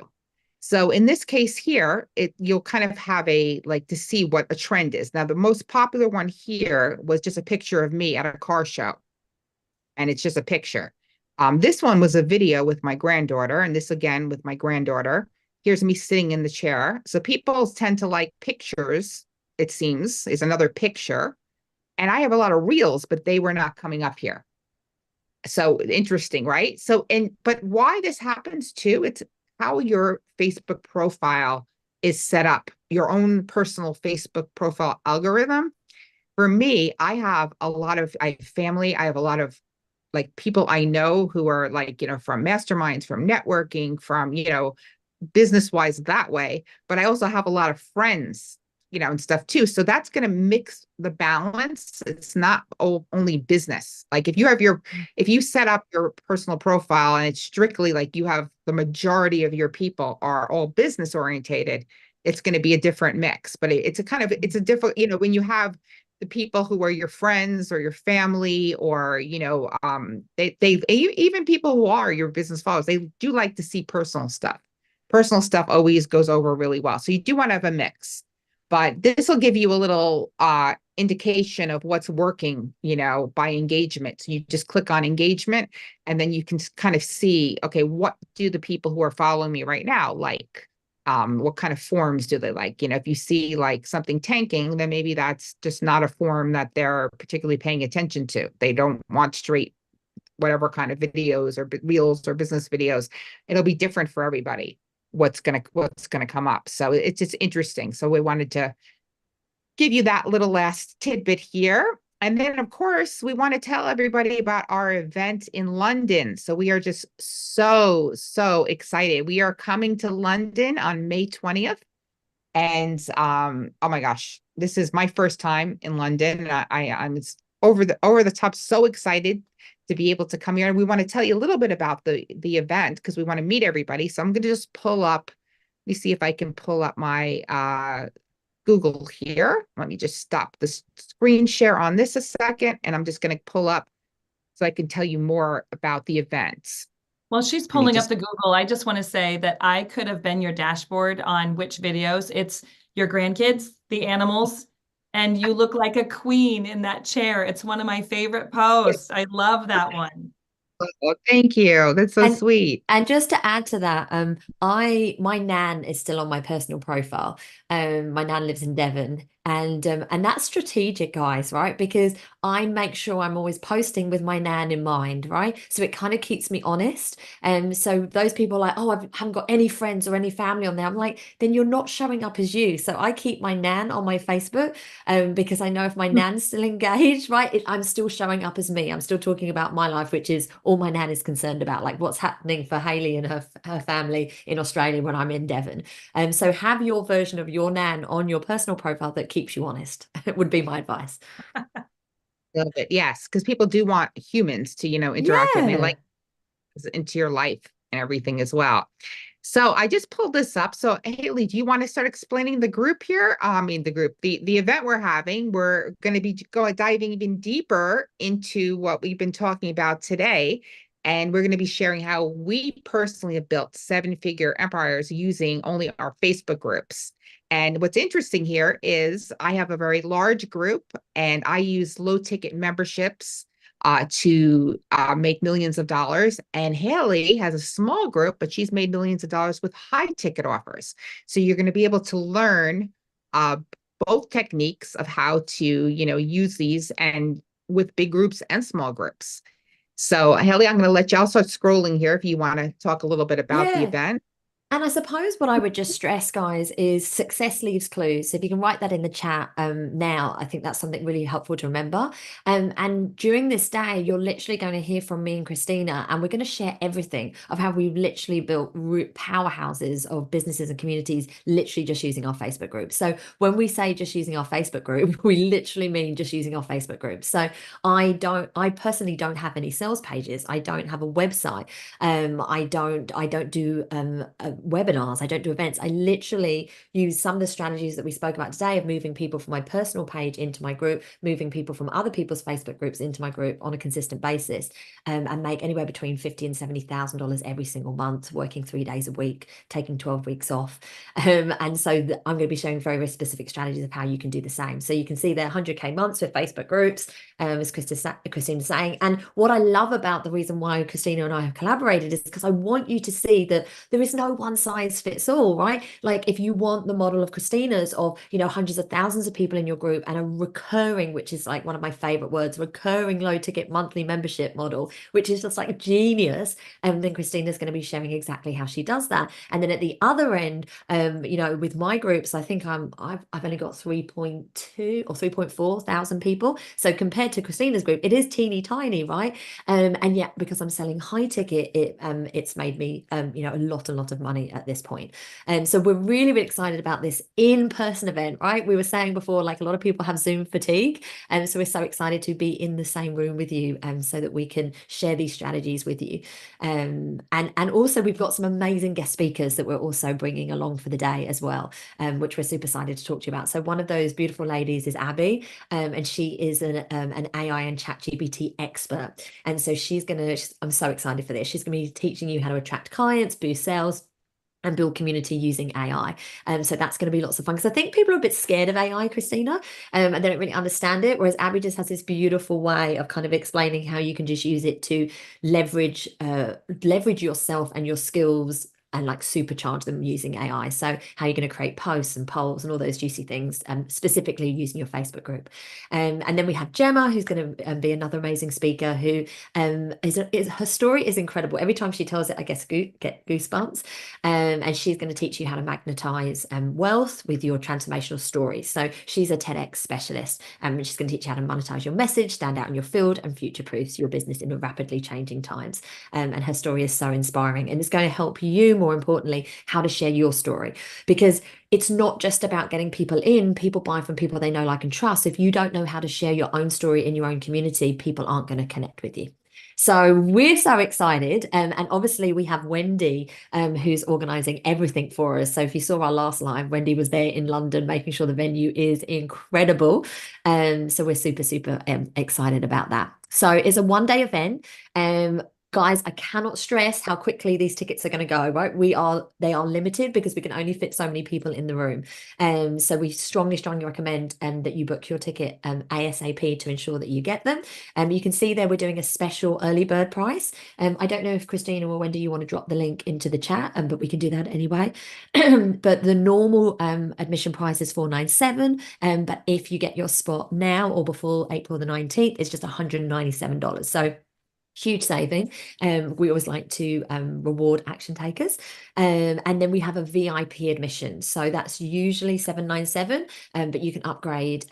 So in this case here, you'll kind of have to see what a trend is. Now, the most popular one here was just a picture of me at a car show, and it's just a picture. This one was a video with my granddaughter, and this again with my granddaughter. Here's me sitting in the chair. So people tend to like pictures, it seems, is another picture. And I have a lot of reels, but they were not coming up here. So interesting, right? But why this happens too, it's how your Facebook profile is set up, your own personal Facebook profile algorithm. For me, I have family, I have a lot of like people I know who are like, from masterminds, from networking, from, business wise that way. But I also have a lot of friends, and stuff too. So that's going to mix the balance. It's not only business. Like if you set up your personal profile and it's strictly like you have the majority of your people are all business orientated, it's going to be a different mix. But it's a different, when you have the people who are your friends or your family, or they even people who are your business followers, they do like to see personal stuff. Personal stuff always goes over really well, so you do want to have a mix. But this will give you a little indication of what's working, by engagement. So you just click on engagement, and then you can kind of see, okay, what do the people who are following me right now like? What kind of forms do they like? If you see like something tanking, then maybe that's just not a form that they're particularly paying attention to. They don't want straight whatever kind of videos or reels or business videos. It'll be different for everybody, what's gonna come up. So it's just interesting. So we wanted to give you that little last tidbit here. And then, of course, we want to tell everybody about our event in London. So we are just so, so excited. We are coming to London on May 20th. And oh my gosh, this is my first time in London. I'm over the top, so excited to be able to come here. And we want to tell you a little bit about the event because we want to meet everybody. So I'm going to just pull up, let me see if I can pull up my Google here. Let me just stop the screen share on this a second, and I'm just going to pull up so I can tell you more about the events. Well, she's Let me pulling up just- the Google. I just want to say that I could have been your dashboard on which videos. It's your grandkids, the animals, and you look like a queen in that chair. It's one of my favorite posts. I love that one. Oh, thank you. That's so And sweet. and just to add to that, my nan is still on my personal profile. My nan lives in Devon, and that's strategic, guys, right? Because I make sure I'm always posting with my nan in mind, right? So it kind of keeps me honest. And so those people are like, oh, I haven't got any friends or any family on there. I'm like, then you're not showing up as you. So I keep my nan on my Facebook, because I know if my nan's still engaged, right, I'm still showing up as me. I'm still talking about my life, which is all my nan is concerned about, like what's happening for Hayley and her family in Australia when I'm in Devon. So have your version of your nan on your personal profile that keeps you honest. It would be my advice. Love it. Yes, because people do want humans to, interact with, and they Yeah. like into your life and everything as well. So I just pulled this up. So Hayley, do you want to start explaining the group here? I mean, the event we're having. We're going to be diving even deeper into what we've been talking about today. And we're going to be sharing how we personally have built seven-figure empires using only our Facebook groups. And what's interesting here is I have a very large group and I use low ticket memberships to make millions of dollars. And Hayley has a small group, but she's made millions of dollars with high ticket offers. So you're going to be able to learn both techniques of how to, use these and with big groups and small groups. So Hayley, I'm going to let y'all start scrolling here if you want to talk a little bit about the Yeah. event. And I suppose what I would just stress, guys, is success leaves clues. So if you can write that in the chat now, I think that's something really helpful to remember. And during this day, you're literally going to hear from me and Christina, and we're going to share everything of how we've literally built powerhouses of businesses and communities, literally just using our Facebook group. So when we say just using our Facebook group, we literally mean just using our Facebook group. So I personally don't have any sales pages. I don't have a website. I don't do webinars. I don't do events. I literally use some of the strategies that we spoke about today of moving people from my personal page into my group, moving people from other people's Facebook groups into my group on a consistent basis, and make anywhere between $50,000 and $70,000 every single month, working 3 days a week, taking 12 weeks off. And so I'm going to be showing very, very specific strategies of how you can do the same. So you can see there 100K months with Facebook groups, as Christina's saying. And what I love about the reason why Christina and I have collaborated is because I want you to see that there is no one size fits all, right? Like if you want the model of Christina's of, hundreds of thousands of people in your group and a recurring, which is like one of my favorite words, recurring low ticket monthly membership model, which is just like genius. And then Christina's going to be sharing exactly how she does that. And then at the other end, with my groups, I think I've only got 3.2 or 3.4 thousand people. So compared to Christina's group, it is teeny tiny, right? And yet because I'm selling high ticket, it's made me, a lot of money at this point. And so we're really, really excited about this in-person event, right? We were saying before, like a lot of people have Zoom fatigue. And so we're so excited to be in the same room with you, so that we can share these strategies with you. And also we've got some amazing guest speakers that we're also bringing along for the day as well, which we're super excited to talk to you about. So one of those beautiful ladies is Abby, and she is an AI and ChatGPT expert. And so I'm so excited for this. She's going to be teaching you how to attract clients, boost sales, and build community using AI. So that's going to be lots of fun because I think people are a bit scared of AI, Christina, and they don't really understand it. Whereas Abby just has this beautiful way of kind of explaining how you can just use it to leverage yourself and your skills and like supercharge them using AI. So how you're going to create posts and polls and all those juicy things, specifically using your Facebook group. And then we have Gemma, who's going to be another amazing speaker who her story is incredible. Every time she tells it, I guess get goosebumps. And she's going to teach you how to magnetize wealth with your transformational stories. So she's a TEDx specialist, and she's going to teach you how to monetize your message, stand out in your field, and future-proofs your business in rapidly changing times. And her story is so inspiring, and it's going to help you more more importantly, how to share your story. Because it's not just about getting people in. People buy from people they know, like, and trust. If you don't know how to share your own story in your own community, people aren't going to connect with you. So we're so excited. And obviously we have Wendy, who's organizing everything for us. So if you saw our last live, Wendy was there in London, making sure the venue is incredible. So we're super, super excited about that. So it's a one-day event. Guys, I cannot stress how quickly these tickets are going to go, right? They are limited because we can only fit so many people in the room. So we strongly, strongly recommend that you book your ticket ASAP to ensure that you get them. You can see there we're doing a special early bird price. I don't know if Christina or Wendy, you want to drop the link into the chat, but we can do that anyway. But the normal admission price is $497. But if you get your spot now or before April the 19th, it's just $197. So huge saving. We always like to reward action takers. And then we have a VIP admission. So that's usually $797, but you can upgrade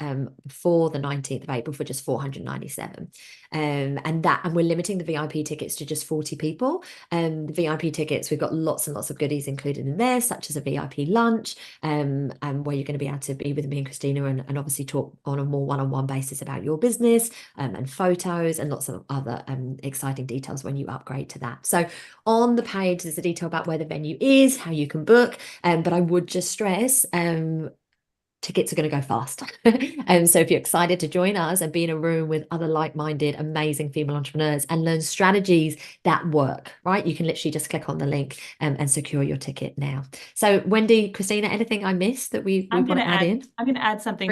for the 19th of April for just $497. And we're limiting the VIP tickets to just 40 people. The VIP tickets, we've got lots and lots of goodies included in there, such as a VIP lunch, and where you're going to be able to be with me and Christina and obviously talk on a more one-on-one basis about your business, and photos and lots of other exciting details when you upgrade to that. So on the page, there's a detail about where the venue is, how you can book, but I would just stress tickets are going to go fast. So if you're excited to join us and be in a room with other like-minded, amazing female entrepreneurs and learn strategies that work, right? You can literally just click on the link and secure your ticket now. So Wendy, Christina, anything I missed that we want to add in? I'm going to add something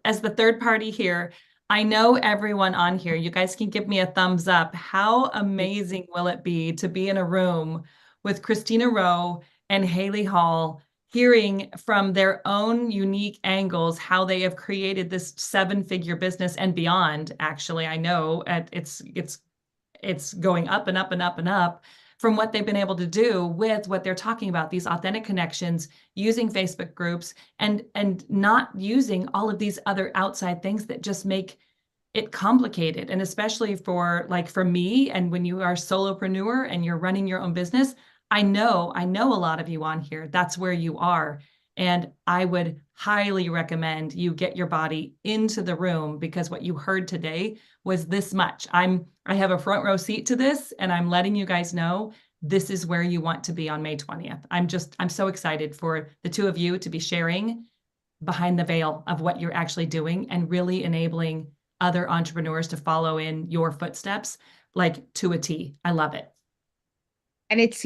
as the third party here. I know everyone on here, you guys can give me a thumbs up. How amazing will it be to be in a room with Christina Rowe and Haley Hall, hearing from their own unique angles how they have created this 7-figure business and beyond. Actually, I know it's going up and up and up and up from what they've been able to do with what they're talking about, these authentic connections, using Facebook groups and not using all of these other outside things that just make it complicated. And especially for me, and when you are a solopreneur and you're running your own business, I know a lot of you on here, that's where you are. And I would highly recommend you get your body into the room, because what you heard today was this much. I have a front row seat to this, and I'm letting you guys know this is where you want to be on May 20th. I'm so excited for the two of you to be sharing behind the veil of what you're actually doing and really enabling other entrepreneurs to follow in your footsteps, like to a T. I love it. And it's,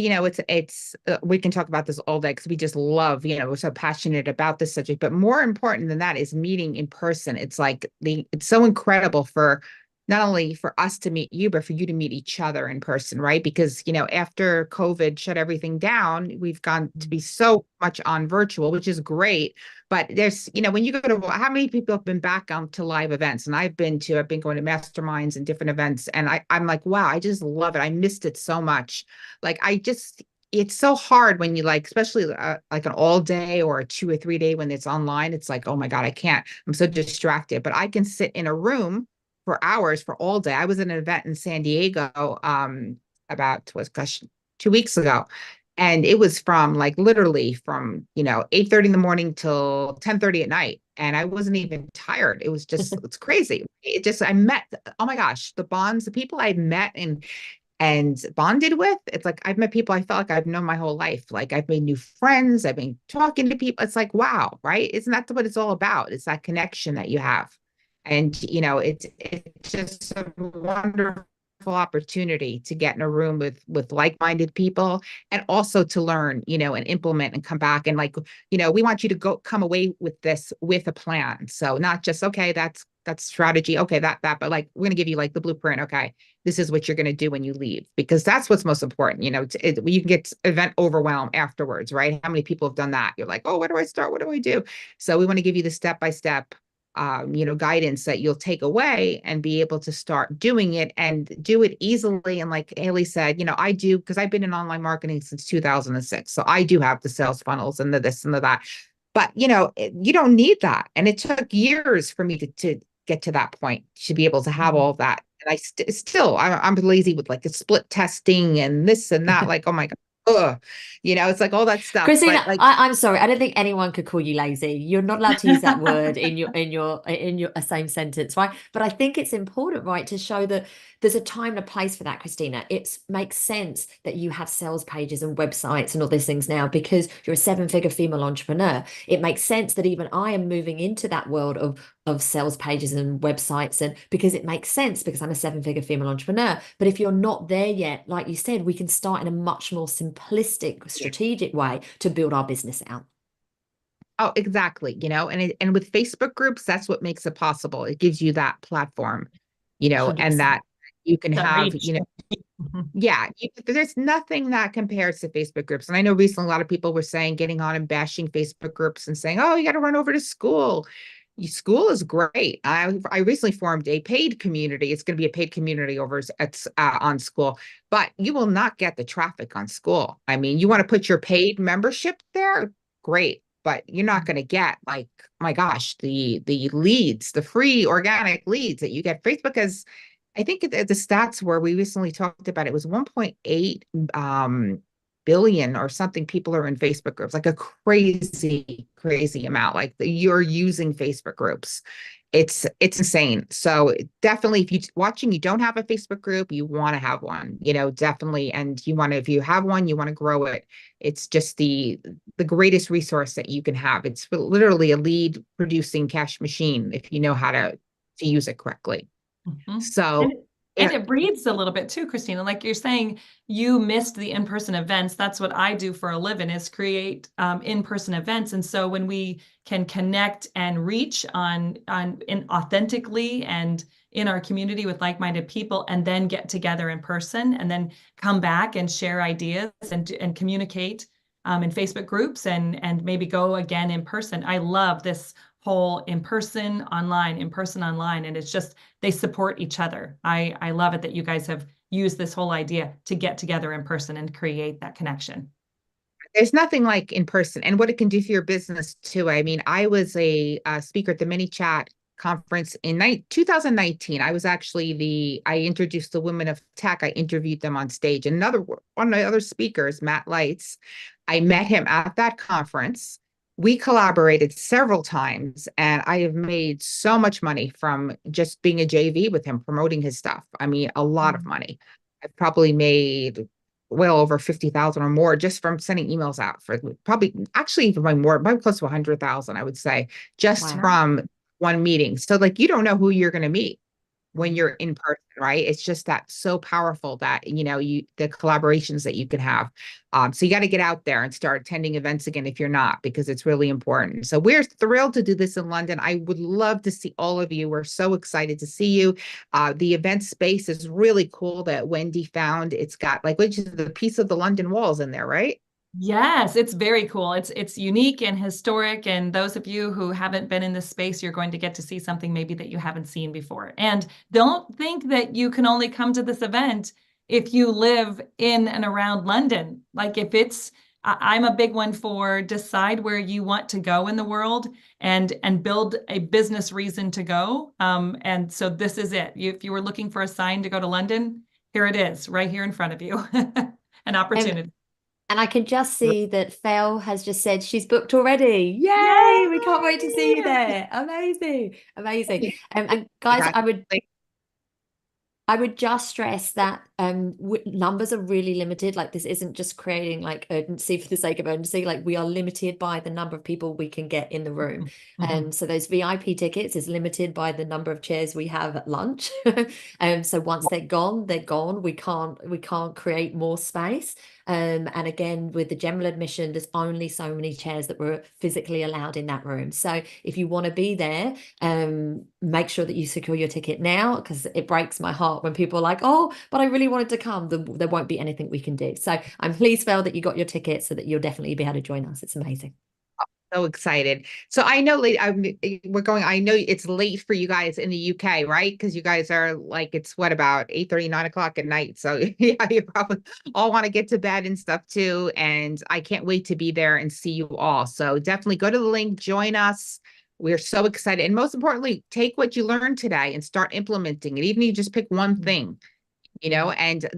we can talk about this all day because we just love, we're so passionate about this subject, but more important than that is meeting in person. It's it's so incredible for not only for us to meet you, but for you to meet each other in person, right? Because, after COVID shut everything down, we've gone to be so much on virtual, which is great. But there's, when you go to, how many people have been back to live events? And I've been going to masterminds and different events. And I'm like, wow, I just love it. I missed it so much. It's so hard when you especially like an all day or a 2 or 3 day when it's online. It's like, oh my God, I can't, I'm so distracted, but I can sit in a room for hours for all day. I was at an event in San Diego about 2 weeks ago. And it was from literally from, 8:30 in the morning till 10:30 at night. And I wasn't even tired. It was just, it's crazy. I met, oh my gosh, the people I met and bonded with. It's like, I've met people I felt like I've known my whole life. I've made new friends. I've been talking to people. It's like, wow, right? Isn't that what it's all about? It's that connection that you have. And, it's just a wonderful opportunity to get in a room with like-minded people, and also to learn, and implement and come back. And we want you to come away with this with a plan. So not just, okay, that's strategy. Okay, that, but we're going to give you the blueprint. Okay, this is what you're going to do when you leave, because that's what's most important. You can get event overwhelm afterwards, right? How many people have done that? You're like, oh, where do I start? What do I do? So we want to give you the step-by-step guidance that you'll take away and be able to start doing it and do it easily. And like Haley said, I do, because I've been in online marketing since 2006. So I do have the sales funnels and the this and the that, but you don't need that. And it took years for me to get to that point, to be able to have all of that. And I'm lazy with the split testing and this and that. Oh my God, ugh, it's like all that stuff. But Christina, like, I'm sorry. I don't think anyone could call you lazy. You're not allowed to use that word in your same sentence, right? But I think it's important, right, to show that there's a time and a place for that, Christina. It makes sense that you have sales pages and websites and all these things now because you're a seven-figure female entrepreneur. It makes sense that even I am moving into that world of sales pages and websites, and because it makes sense because I'm a seven-figure female entrepreneur. But if you're not there yet, like you said, we can start in a much more simplistic, strategic way to build our business out. oh, exactly. And with Facebook groups, that's what makes it possible. It gives you that platform, and 100%. that you can That have, reach. Mhm. yeah, there's nothing that compares to Facebook groups. And I know recently a lot of people were saying, getting on and bashing Facebook groups and saying, oh, you got to run over to school. School is great. I recently formed a paid community. It's going to be a paid community over on school, but you will not get the traffic on school. I mean, you want to put your paid membership there, great, but you're not going to get, like, my gosh, the leads, the free organic leads that you get. Facebook has, I think the stats where we recently talked about, it was 1.8 billion or something people are in Facebook groups, like a crazy amount. Like you're using Facebook groups. It's insane. So definitely, if you watching, you don't have a Facebook group, you want to have one, definitely. And if you have one, you want to grow it. It's just the greatest resource that you can have. It's literally a lead producing cash machine if you know how to use it correctly. Mhm. So And it breathes a little bit too, Christina. Like you're saying, you missed the in-person events. That's what I do for a living, is create in-person events. And so when we can connect and reach authentically and in our community with like-minded people, and then get together in person, and then come back and share ideas and communicate in Facebook groups, and maybe go again in person. I love this whole in person online, and it's just, they support each other. I love it that you guys have used this whole idea to get together in person and create that connection. there's nothing like in person, and what it can do for your business too. I mean, I was a speaker at the ManyChat conference in 2019. I was actually I introduced the Women of Tech. I interviewed them on stage. Another one of the other speakers, Matt Lights, I met him at that conference. We collaborated several times, and I have made so much money from just being a JV with him, promoting his stuff. I mean, a lot of money. I've probably made well over 50,000 or more just from sending emails out, for probably actually even more, probably close to 100,000, I would say, just Wow. from one meeting. So like, you don't know who you're going to meet when you're in person, right? It's just that so powerful that, the collaborations that you can have. So you got to get out there and start attending events again if you're not, because it's really important. So we're thrilled to do this in London. I would love to see all of you. We're so excited to see you. The event space is really cool that Wendy found. It's got which is the piece of the London walls in there, right? Yes, it's very cool. It's unique and historic. And those of you who haven't been in this space, you're going to get to see something maybe that you haven't seen before. And don't think that you can only come to this event if you live in and around London. Like if I'm a big one for decide where you want to go in the world and build a business reason to go. And so this is it. If you were looking for a sign to go to London, here it is, right here in front of you. An opportunity. And I can just see that Fel has just said she's booked already. Yay! Yay! We can't wait to see you there. Amazing. Amazing. And guys, I would just stress that numbers are really limited. Like this isn't just creating like urgency for the sake of urgency. Like we are limited by the number of people we can get in the room. And so those VIP tickets is limited by the number of chairs we have at lunch. And so once they're gone, they're gone. We can't create more space. And again, with the general admission, there's only so many chairs that were physically allowed in that room. So if you want to be there, make sure that you secure your ticket now, because it breaks my heart when people are like, oh, but I really wanted to come. There won't be anything we can do. So I'm pleased, Fel, that you got your ticket so that you'll definitely be able to join us. It's amazing. So excited. So I know I know it's late for you guys in the UK, right? Because you guys are it's what, about 8:30, 9 o'clock at night. So yeah, you probably all want to get to bed and stuff too. And I can't wait to be there and see you all. So definitely go to the link, join us. We're so excited. And most importantly, take what you learned today and start implementing it. Even if you just pick one thing, and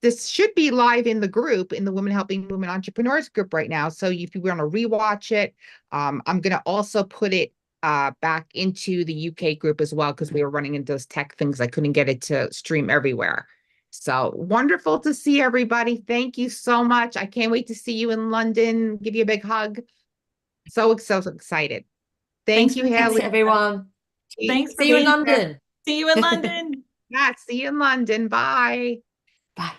this should be live in the group, in the Women Helping Women Entrepreneurs group right now. So if you want to rewatch it, I'm going to also put it back into the UK group as well, because we were running into those tech things. I couldn't get it to stream everywhere. So wonderful to see everybody. Thank you so much. I can't wait to see you in London. Give you a big hug. So excited. Thank Thanks you, for- Thanks, Haley. everyone. Thanks for See you in being here. London. See you in London. Yeah, see you in London. Bye. Bye.